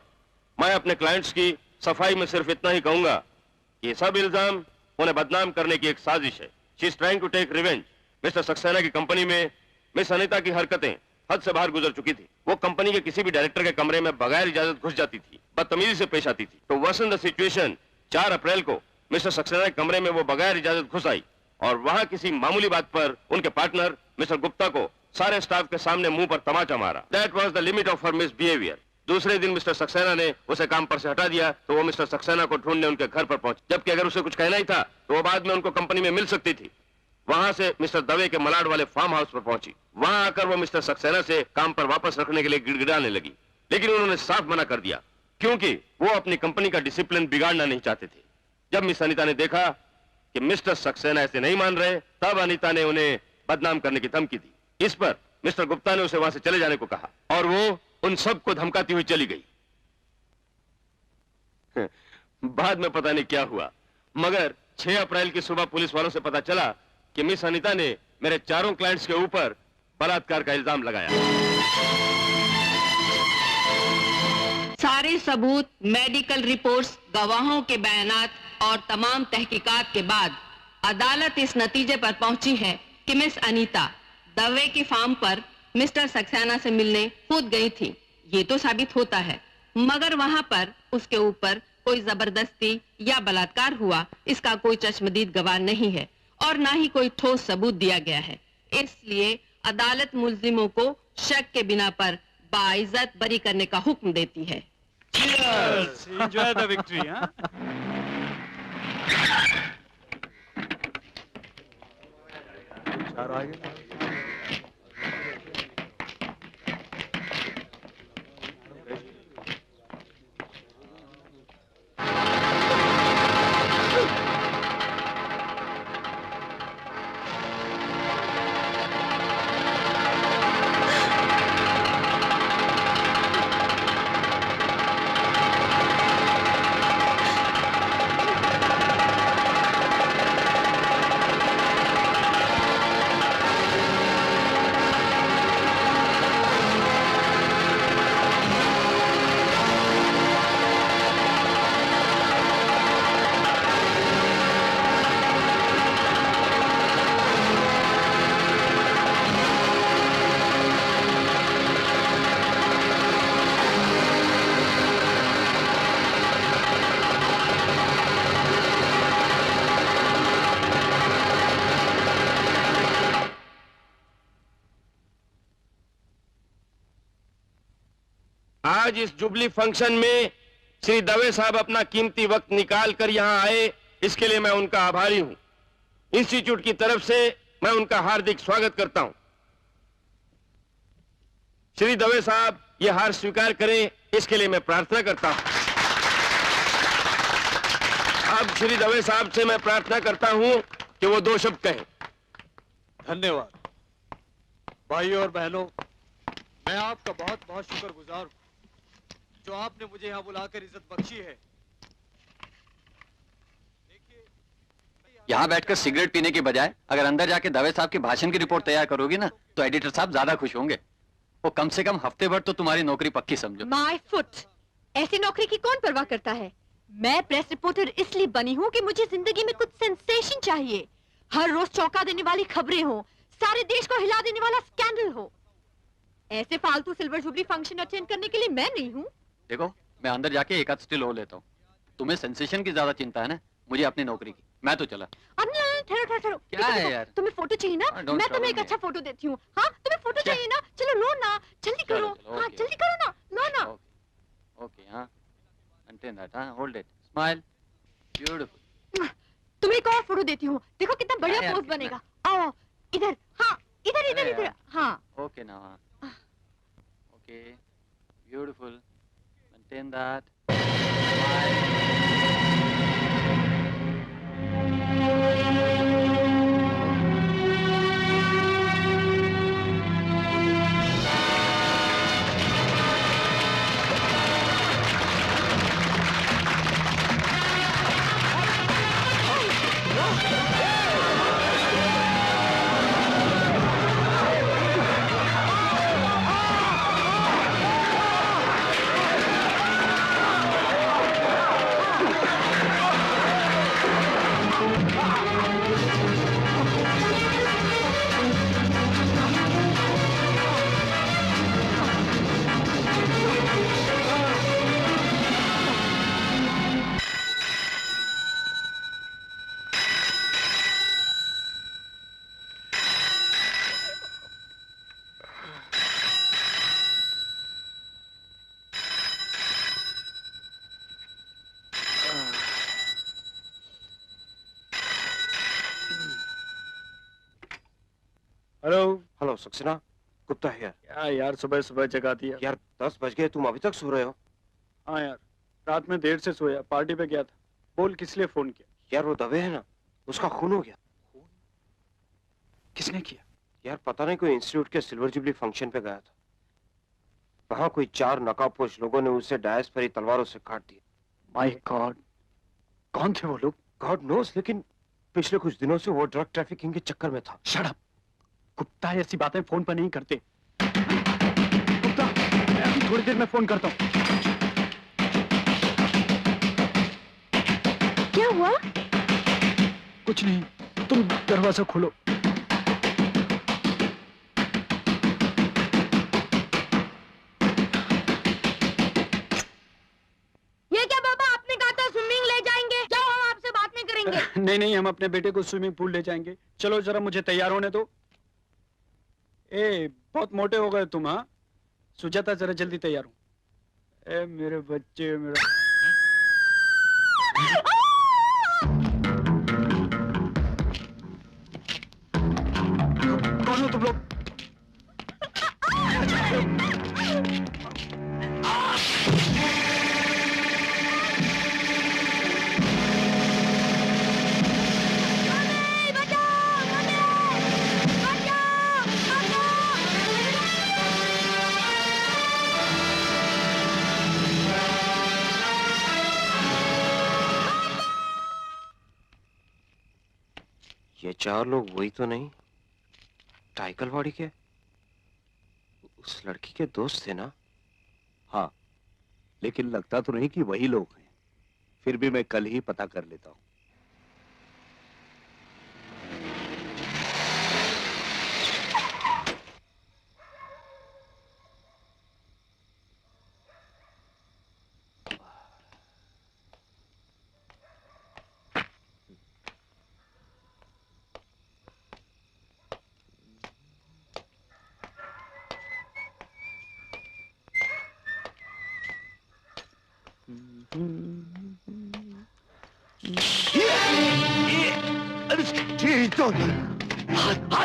मैं अपने क्लाइंट्स की सफाई में सिर्फ इतना ही कहूंगा कि ये सब इल्जाम उन्हें बदनाम करने की एक साजिश है। She is trying to take revenge. Mister Saxena की कंपनी में मिस अनीता की हरकतें हद से बाहर गुजर चुकी थी। वो कंपनी के किसी भी डायरेक्टर के कमरे में बगैर इजाजत घुस जाती थी, बदतमीजी से पेश आती थी। तो वर्सन द सिचुएशन, 4 अप्रैल को मिस्टर सक्सेना के कमरे में वो बगैर इजाजत घुस आई और वहां किसी मामूली बात पर उनके पार्टनर मिस्टर गुप्ता को सारे स्टाफ के सामने मुंह पर तमाचा मारा। That was the limit of her misbehaviour. दूसरे दिन मिस्टर सक्सेना ने उसे काम पर से हटा दिया तो वो मिस्टर सक्सेना को ढूंढने उनके घर पर पहुंची, जबकि अगर उसे कुछ कहना ही था तो वो बाद में उनको कंपनी में मिल सकती थी। वहां से मिस्टर दवे के मलाड वाले फार्म हाउस पर पहुंची। वहां आकर वो मिस्टर सक्सेना से काम पर वापस रखने के लिए गिड़गिड़ाने लगी, लेकिन उन्होंने साफ मना कर दिया क्योंकि वो अपनी कंपनी का डिसिप्लिन बिगाड़ना नहीं चाहते थे। जब मिस अनीता ने देखा कि मिस्टर सक्सेना ऐसे नहीं मान रहे, तब अनीता ने उन्हें बदनाम करने की धमकी दी। इस पर मिस्टर गुप्ता ने उसे वहां से चले जाने को कहा और वो उन सबको धमकाती हुई चली गई। बाद में पता नहीं क्या हुआ, मगर 6 अप्रैल की सुबह पुलिस वालों से पता चला कि मिस अनीता ने मेरे चारों क्लाइंट्स के ऊपर बलात्कार का इल्जाम लगाया। सारे सबूत, मेडिकल रिपोर्ट्स, गवाहों के बयानात और तमाम तहकीकात के बाद अदालत इस नतीजे पर पहुंची है कि मिस अनीता दवे की फार्म पर मिस्टर सक्सेना से मिलने खुद गई थी। ये तो साबित होता है, मगर वहां पर उसके ऊपर कोई जबरदस्ती या बलात्कार हुआ, इसका कोई चश्मदीद गवाह नहीं है और ना ही कोई ठोस सबूत दिया गया है। इसलिए अदालत मुल्जिमों को शक के बिना पर बाइज्जत बरी करने का हुक्म देती है। Cheers! Enjoy the victory, huh? आज इस जुबली फंक्शन में श्री दवे साहब अपना कीमती वक्त निकाल कर यहाँ आए, इसके लिए मैं उनका आभारी हूँ। इंस्टीट्यूट की तरफ से मैं उनका हार्दिक स्वागत करता हूँ। श्री दवे साहब ये हार स्वीकार करें, इसके लिए मैं प्रार्थना करता हूँ। अब श्री दवे साहब से मैं प्रार्थना करता हूँ कि वो 2 शब्द कहें। धन्यवाद भाइयों और बहनों, मैं आपका बहुत बहुत शुक्रगुजार हूँ जो आपने मुझे यहाँ बुलाकर इज्जत बख्शी है। यहाँ बैठकर सिगरेट पीने के बजाय अगर अंदर जाके दवे साहब के भाषण की रिपोर्ट तैयार करोगी ना तो एडिटर साहब ज्यादा खुश होंगे। वो कम से कम हफ्ते भर तो तुम्हारी नौकरी पक्की समझो। माय फुट, ऐसी नौकरी की कौन परवाह करता है? मैं प्रेस रिपोर्टर इसलिए बनी हूँ कि मुझे जिंदगी में कुछ सेंसेशन चाहिए। हर रोज चौंका देने वाली खबरें हो, सारे देश को हिला देने वाला स्कैंडल हो। ऐसे फालतू सिल्वर जुबली फंक्शन अटेंड करने के लिए मैं नहीं हूँ। देखो, मैं अंदर जाके एक आध स्टिल हो लेता हूँ। तुम्हें सेंसेशन की ज्यादा चिंता है ना, मुझे अपनी नौकरी की। मैं तो चला। ठहरो। क्या है यार? तुम्हें फोटो चाहिए ना? मैं तुम्हें एक अच्छा फोटो देती हूँ। हाँ, तुम्हें फोटो चाहिए ना? चलो लो ना, जल्दी करो। हाँ, जल्दी करो ना, लो ना। ओके, हाँ, maintain that, हाँ, hold it, smile, beautiful। तुम्हें एक और फोटो देती हूँ, देखो कितना बढ़िया पोज बनेगा। आओ इधर, हाँ, इधर, हाँ। ओके ना, हाँ, okay, beautiful, maintain that, hello Saxena, Gupta है यार। क्या यार, सुबह सुबह जगा दिया यार। 10 बज गए, तुम अभी तक सो रहे हो? हाँ यार, रात में देर से सोया, पार्टी पे गया था। बोल किस लिए फोन किया? यार वो दवे है ना, उसका खून हो गया। किसने किया? यार पता नहीं, कोई इंस्टीट्यूट के सिल्वर जुबली फंक्शन पे गया था। वहां कोई 4 नकाबपोश लोगों ने उसे डायस पर ही तलवारों से काट दिया। माय गॉड, कौन थे वो लोग? गॉड नोस, लेकिन पिछले कुछ दिनों से वो ड्रग ट्रैफिकिंग के चक्कर में था। शट अप, गुप्ता ऐसी बातें फोन पर नहीं करते। गुप्ता, मैं अभी थोड़ी देर में फोन करता हूँ। क्या हुआ? कुछ नहीं, तुम दरवाजा खोलो। ये क्या बाबा, आपने कहा था स्विमिंग ले जाएंगे। जाओ, हम आपसे बात नहीं करेंगे। नहीं, हम अपने बेटे को स्विमिंग पूल ले जाएंगे। चलो जरा मुझे तैयार होने दो। ए, बहुत मोटे हो गए तुम। हाँ, सुजाता जरा जल्दी तैयार हो। ए मेरे बच्चे, मेरा कौन हो तुम लोग? ये 4 लोग वही तो नहीं टाइकलवाड़ी के उस लड़की के दोस्त थे ना? हाँ, लेकिन लगता तो नहीं कि वही लोग हैं। फिर भी मैं कल ही पता कर लेता हूँ। आ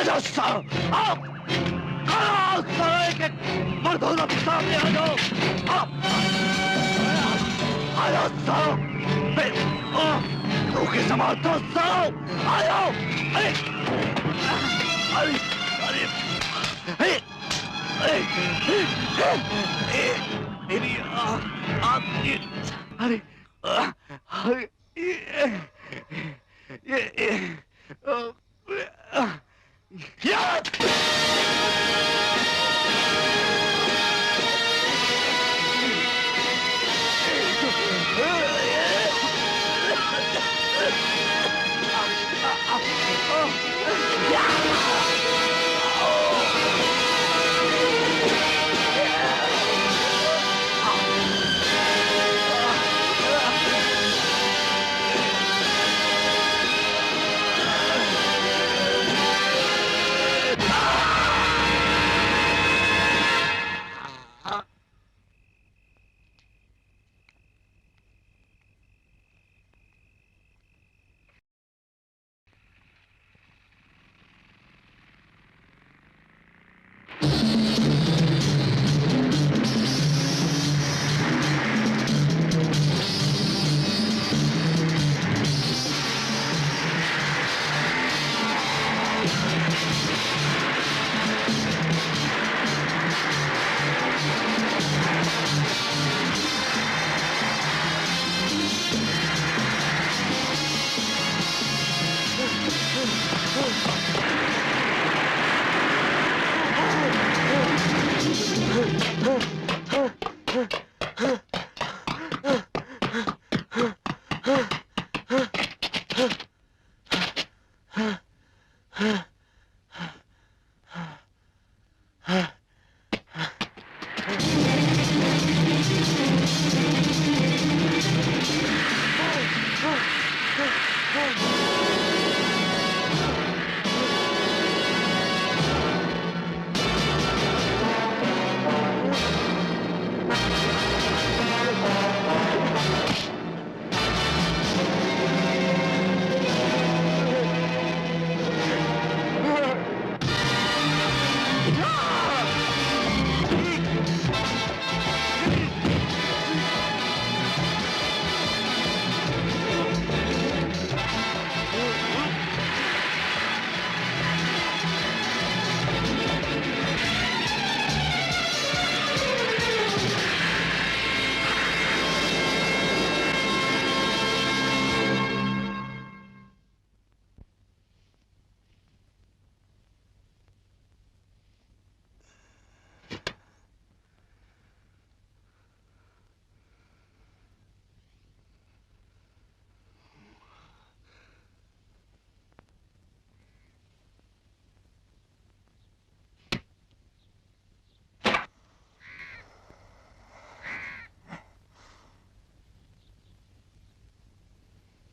जाओ साहब, आओ साहब, मर्द हो सामने आ जाओ, आ जाओ साहब, धोखे समाज तो साहब, आ जाओ, अरे अरे अरे मेरी आपकी अरे अरे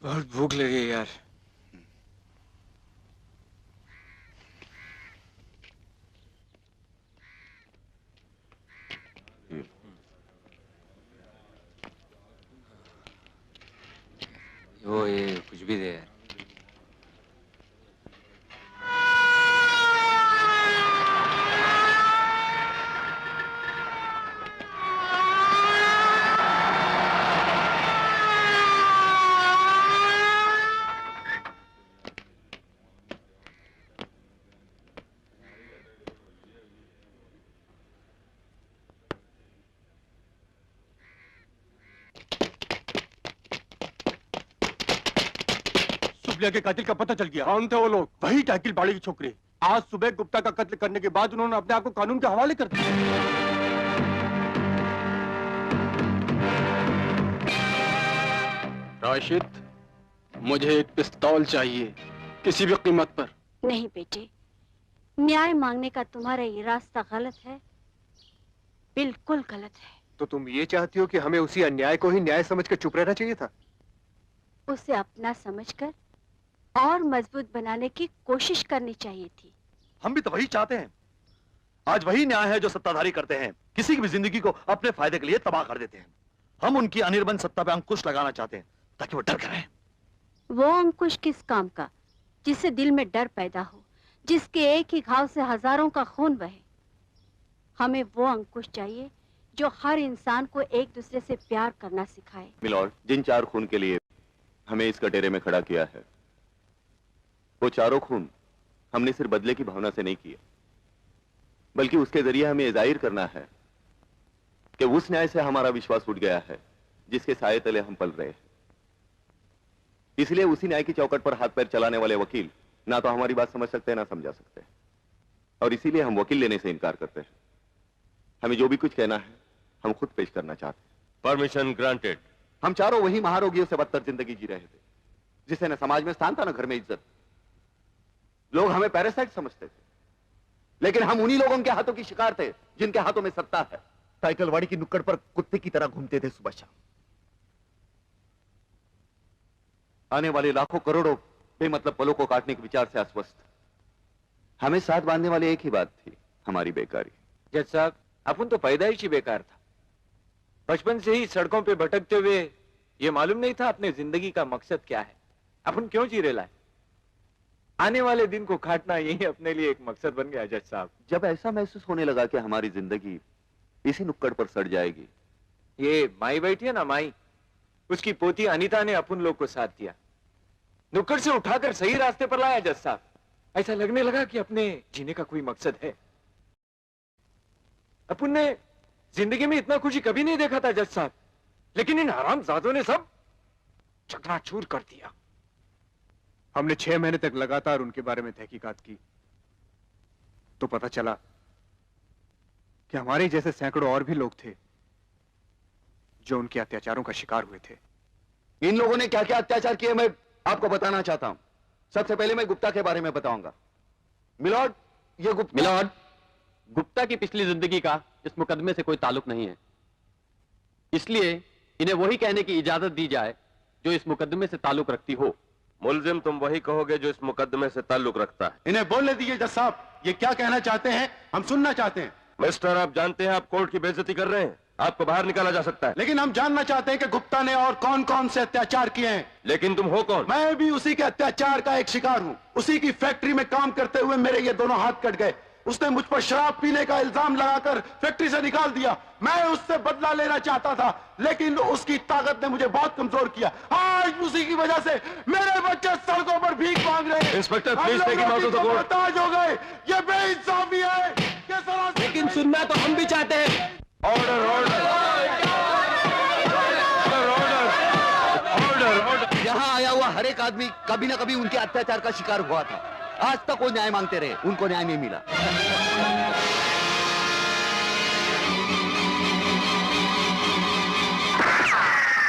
बहुत भूख लगी है यार। वो ये कुछ भी दे यार। सुबलिया के कातिल का पता चल गया। कौन थे वो लोग? वही टाकिल बाड़ी की छोकरी। आज सुबह गुप्ता का कत्ल करने के बाद उन्होंने अपने आप को कानून के हवाले कर दिया। राशिद, मुझे एक पिस्तौल चाहिए किसी भी कीमत पर। नहीं बेटे, न्याय मांगने का तुम्हारा ये रास्ता गलत है, बिल्कुल गलत है। तो तुम ये चाहती हो कि हमें उसी अन्याय को ही न्याय समझकर चुप रहना चाहिए था? उसे अपना समझकर और मजबूत बनाने की कोशिश करनी चाहिए थी। हम भी तो वही चाहते हैं। आज वही न्याय है जो सत्ताधारी करते हैं, किसी की भी जिंदगी को अपने फायदे के लिए तबाह कर देते हैं। हम उनकी अनिर्बन सत्ता पे अंकुश लगाना चाहते हैं ताकि वो डर करें। वो अंकुश किस काम का जिससे दिल में डर पैदा हो, जिसके एक ही घाव से हजारों का खून बहे। हमें वो अंकुश चाहिए जो हर इंसान को एक दूसरे से प्यार करना सिखाए। मिलॉर्ड, जिन 4 खून के लिए हमें इस कटोरे में खड़ा किया है, वो चारों खून हमने सिर्फ बदले की भावना से नहीं किए, बल्कि उसके जरिए हमें ये जाहिर करना है कि उस न्याय से हमारा विश्वास उठ गया है जिसके साए तले हम पल रहे हैं। इसलिए उसी न्याय की चौकट पर हाथ पैर चलाने वाले वकील ना तो हमारी बात समझ सकते हैं ना समझा सकते हैं, और इसीलिए हम वकील लेने से इनकार करते हैं। हमें जो भी कुछ कहना है हम खुद पेश करना चाहते हैं। Permission granted. हम चारों वही महारोगियों से बदतर जिंदगी जी रहे थे, जिसे न समाज में स्थान था न घर में इज्जत। लोग हमें पैरासाइट समझते थे, लेकिन हम उन्हीं लोगों के हाथों की शिकार थे जिनके हाथों में सत्ता है। साइकिलवाड़ी की नुक्कड़ पर कुत्ते की तरह घूमते थे सुबह शाम। आने वाले लाखों करोड़ों बेमतलब पलों को काटने के विचार से अस्वस्थ। हमें साथ बांधने वाली एक ही बात थी, हमारी बेकारी। जज साहब, अपन तो पैदाइशी बेकार था। बचपन से ही सड़कों पे भटकते हुए ये मालूम नहीं था अपने जिंदगी का मकसद क्या है, अपन क्यों जी रहे। आने वाले दिन को काटना यही अपने लिए एक मकसद बन गया। जज साहब, जब ऐसा महसूस होने लगा कि हमारी जिंदगी इसी नुक्कड़ पर सड़ जाएगी, ये माई बैठी है ना माई, उसकी पोती अनीता ने अपन लोग को साथ दिया, नुक्कड़ से उठाकर सही रास्ते पर लाया। जज साहब, ऐसा लगने लगा कि अपने जीने का कोई मकसद है। अपन ने जिंदगी में इतना खुशी कभी नहीं देखा था जज साहब, लेकिन इन हरामजादों ने सब चकनाचूर कर दिया। हमने 6 महीने तक लगातार उनके बारे में तहकीकात की, तो पता चला कि हमारे जैसे सैकड़ों और भी लोग थे जो उनके अत्याचारों का शिकार हुए थे। इन लोगों ने क्या क्या अत्याचार किए मैं आपको बताना चाहता हूं। सबसे पहले मैं गुप्ता के बारे में बताऊंगा। मिलॉर्ड, ये मिलॉर्ड, गुप्ता की पिछली जिंदगी का इस मुकदमे से कोई ताल्लुक नहीं है, इसलिए इन्हें वही कहने की इजाजत दी जाए जो इस मुकदमे से ताल्लुक रखती हो। मुलजिम तुम वही कहोगे जो इस मुकदमे से ताल्लुक रखता है। इन्हें बोलने दीजिए जज साहब, ये क्या कहना चाहते हैं हम सुनना चाहते हैं। मिस्टर, आप जानते हैं आप कोर्ट की बेइज्जती कर रहे हैं, आपको बाहर निकाला जा सकता है। लेकिन हम जानना चाहते हैं कि गुप्ता ने और कौन कौन से अत्याचार किए हैं। लेकिन तुम हो कौन? मैं भी उसी के अत्याचार का एक शिकार हूँ। उसी की फैक्ट्री में काम करते हुए मेरे ये दोनों हाथ कट गए। उसने मुझ पर शराब पीने का इल्जाम लगाकर फैक्ट्री से निकाल दिया। मैं उससे बदला लेना चाहता था, लेकिन उसकी ताकत ने मुझे बहुत कमजोर किया। आज उसी की वजह से मेरे बच्चे सड़कों पर भीख मांग रहे हैं। Inspector, please take him out of the court. मोहताज हो गए, ये बेइंसाफी है। लेकिन सुनना तो हम भी चाहते हैं। ऑर्डर, ऑर्डर, यहाँ आया हुआ हर एक आदमी कभी ना कभी उनके अत्याचार का शिकार हुआ था। आज तक वो न्याय मांगते रहे, उनको न्याय नहीं मिला।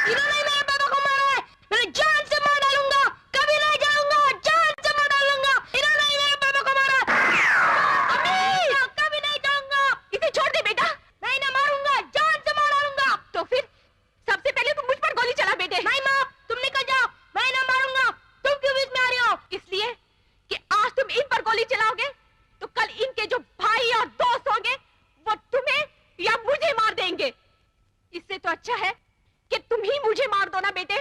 इन्होंने मेरे पापा को मारा है, मैं जान से मार डालूंगा, कभी नहीं जाऊंगा, जान से मार डालूंगा। इन्होंने मेरे पापा को मारा। अम्मी, कभी नहीं जाऊंगा। इसे छोड़ दे बेटा। मैं इन्हें मारूंगा, जान से मार डालूंगा। तो फिर सबसे पहले तुम मुझ पर गोली चला बेटे। नहीं माँ, तुम निकल जाओ, मैं इन्हें मारूंगा। तुम क्यों बीच में आ रही हो? इसलिए कि आज तुम इन पर गोली चलाओगे तो कल इनके जो भाई और दोस्त होंगे वो तुम्हें या मुझे मार देंगे। इससे तो अच्छा है कि तुम ही मुझे मार दो ना बेटे।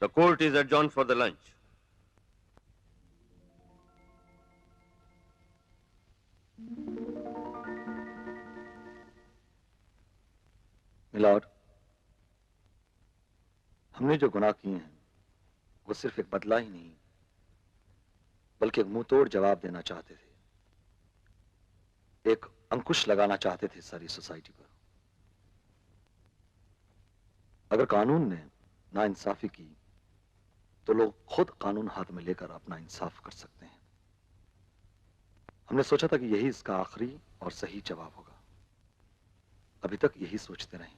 The court is adjourned for the lunch. Milord, हमने जो गुनाह किए हैं वो सिर्फ एक बदला ही नहीं बल्कि एक मुंहतोड़ जवाब देना चाहते थे, एक अंकुश लगाना चाहते थे सारी सोसाइटी पर। अगर कानून ने नाइंसाफी की तो लोग खुद कानून हाथ में लेकर अपना इंसाफ कर सकते हैं। हमने सोचा था कि यही इसका आखिरी और सही जवाब होगा। अभी तक यही सोचते रहे,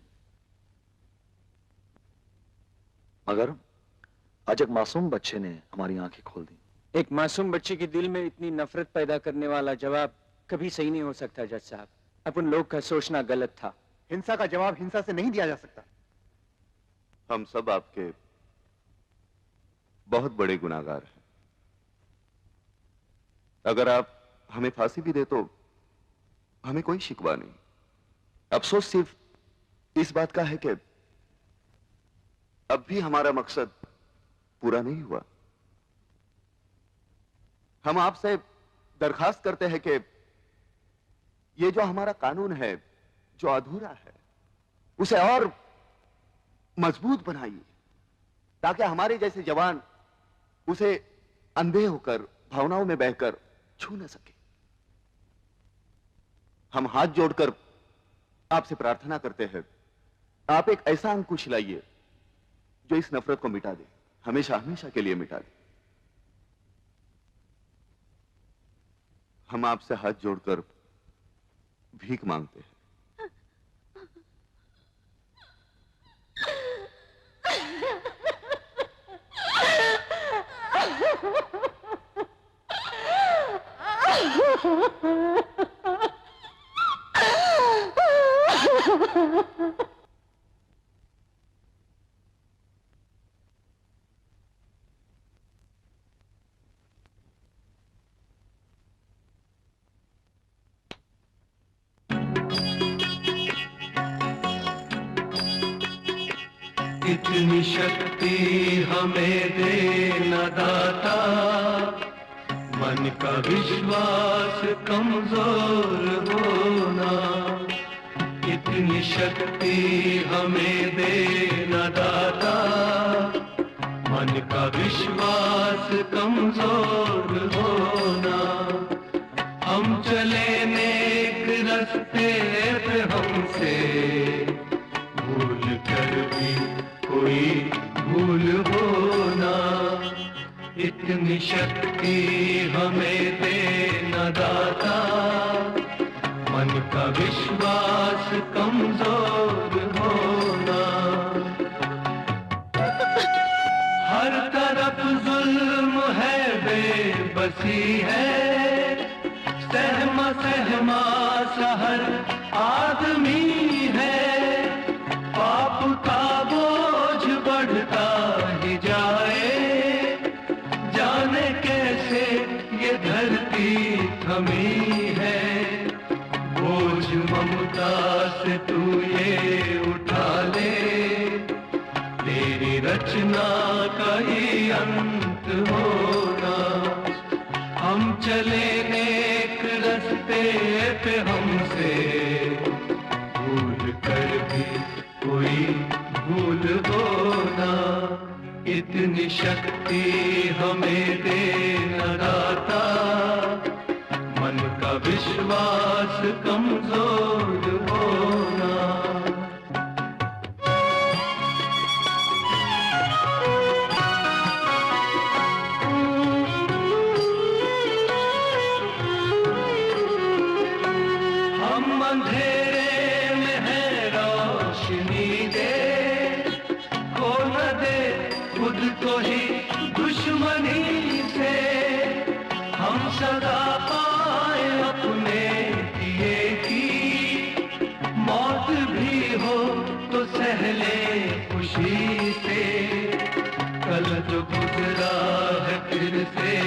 मगर आज एक मासूम बच्चे ने हमारी आंखें खोल दी। एक मासूम बच्चे के दिल में इतनी नफरत पैदा करने वाला जवाब कभी सही नहीं हो सकता जज साहब। अपन लोग का सोचना गलत था। हिंसा का जवाब हिंसा से नहीं दिया जा सकता। हम सब आपके बहुत बड़े गुनाहगार हैं। अगर आप हमें फांसी भी दे तो हमें कोई शिकवा नहीं। अफसोस सिर्फ इस बात का है कि अब भी हमारा मकसद पूरा नहीं हुआ। हम आपसे दरखास्त करते हैं कि ये जो हमारा कानून है, जो अधूरा है, उसे और मजबूत बनाइए ताकि हमारे जैसे जवान उसे अंधे होकर, भावनाओं में बहकर छू न सके। हम हाथ जोड़कर आपसे प्रार्थना करते हैं, आप एक ऐसा अंकुश लाइए जो इस नफरत को मिटा दे, हमेशा हमेशा के लिए मिटा दे। हम आपसे हाथ जोड़कर भीख मांगते हैं। इतनी शक्ति हमें दे न दाता, मन का विश्वास कमजोर होना। इतनी शक्ति हमें दे न दाता, मन का विश्वास कमजोर होना। हम चले नेक रास्ते पे हमसे भूल कर भी कोई भूल होना। इतनी शक्ति हमें दे न दाता, मन का विश्वास कमजोर होना। हर तरफ जुल्म है, बेबसी है, सहमा सहमा सा हर आदमी है। पाप का बोझ बढ़ता ही जाए, जाने कैसे ये धरती थमी है। बोझ ममता से तू ये उठा ले, तेरी रचना का ही अंत होना। हम चले नेक रास्ते पे हमसे भूल कर भी कोई भूल होना। इतनी शक्ति हमें दे न दाता, मन का विश्वास कमजोर होना। हम अंधेरे में है, रोशनी दे, खो न दे खुद को ही दुश्मनी से। हम सदा पाए अपने किए की, मौत भी हो तो सहले खुशी से। कल जो गुजरा है फिर से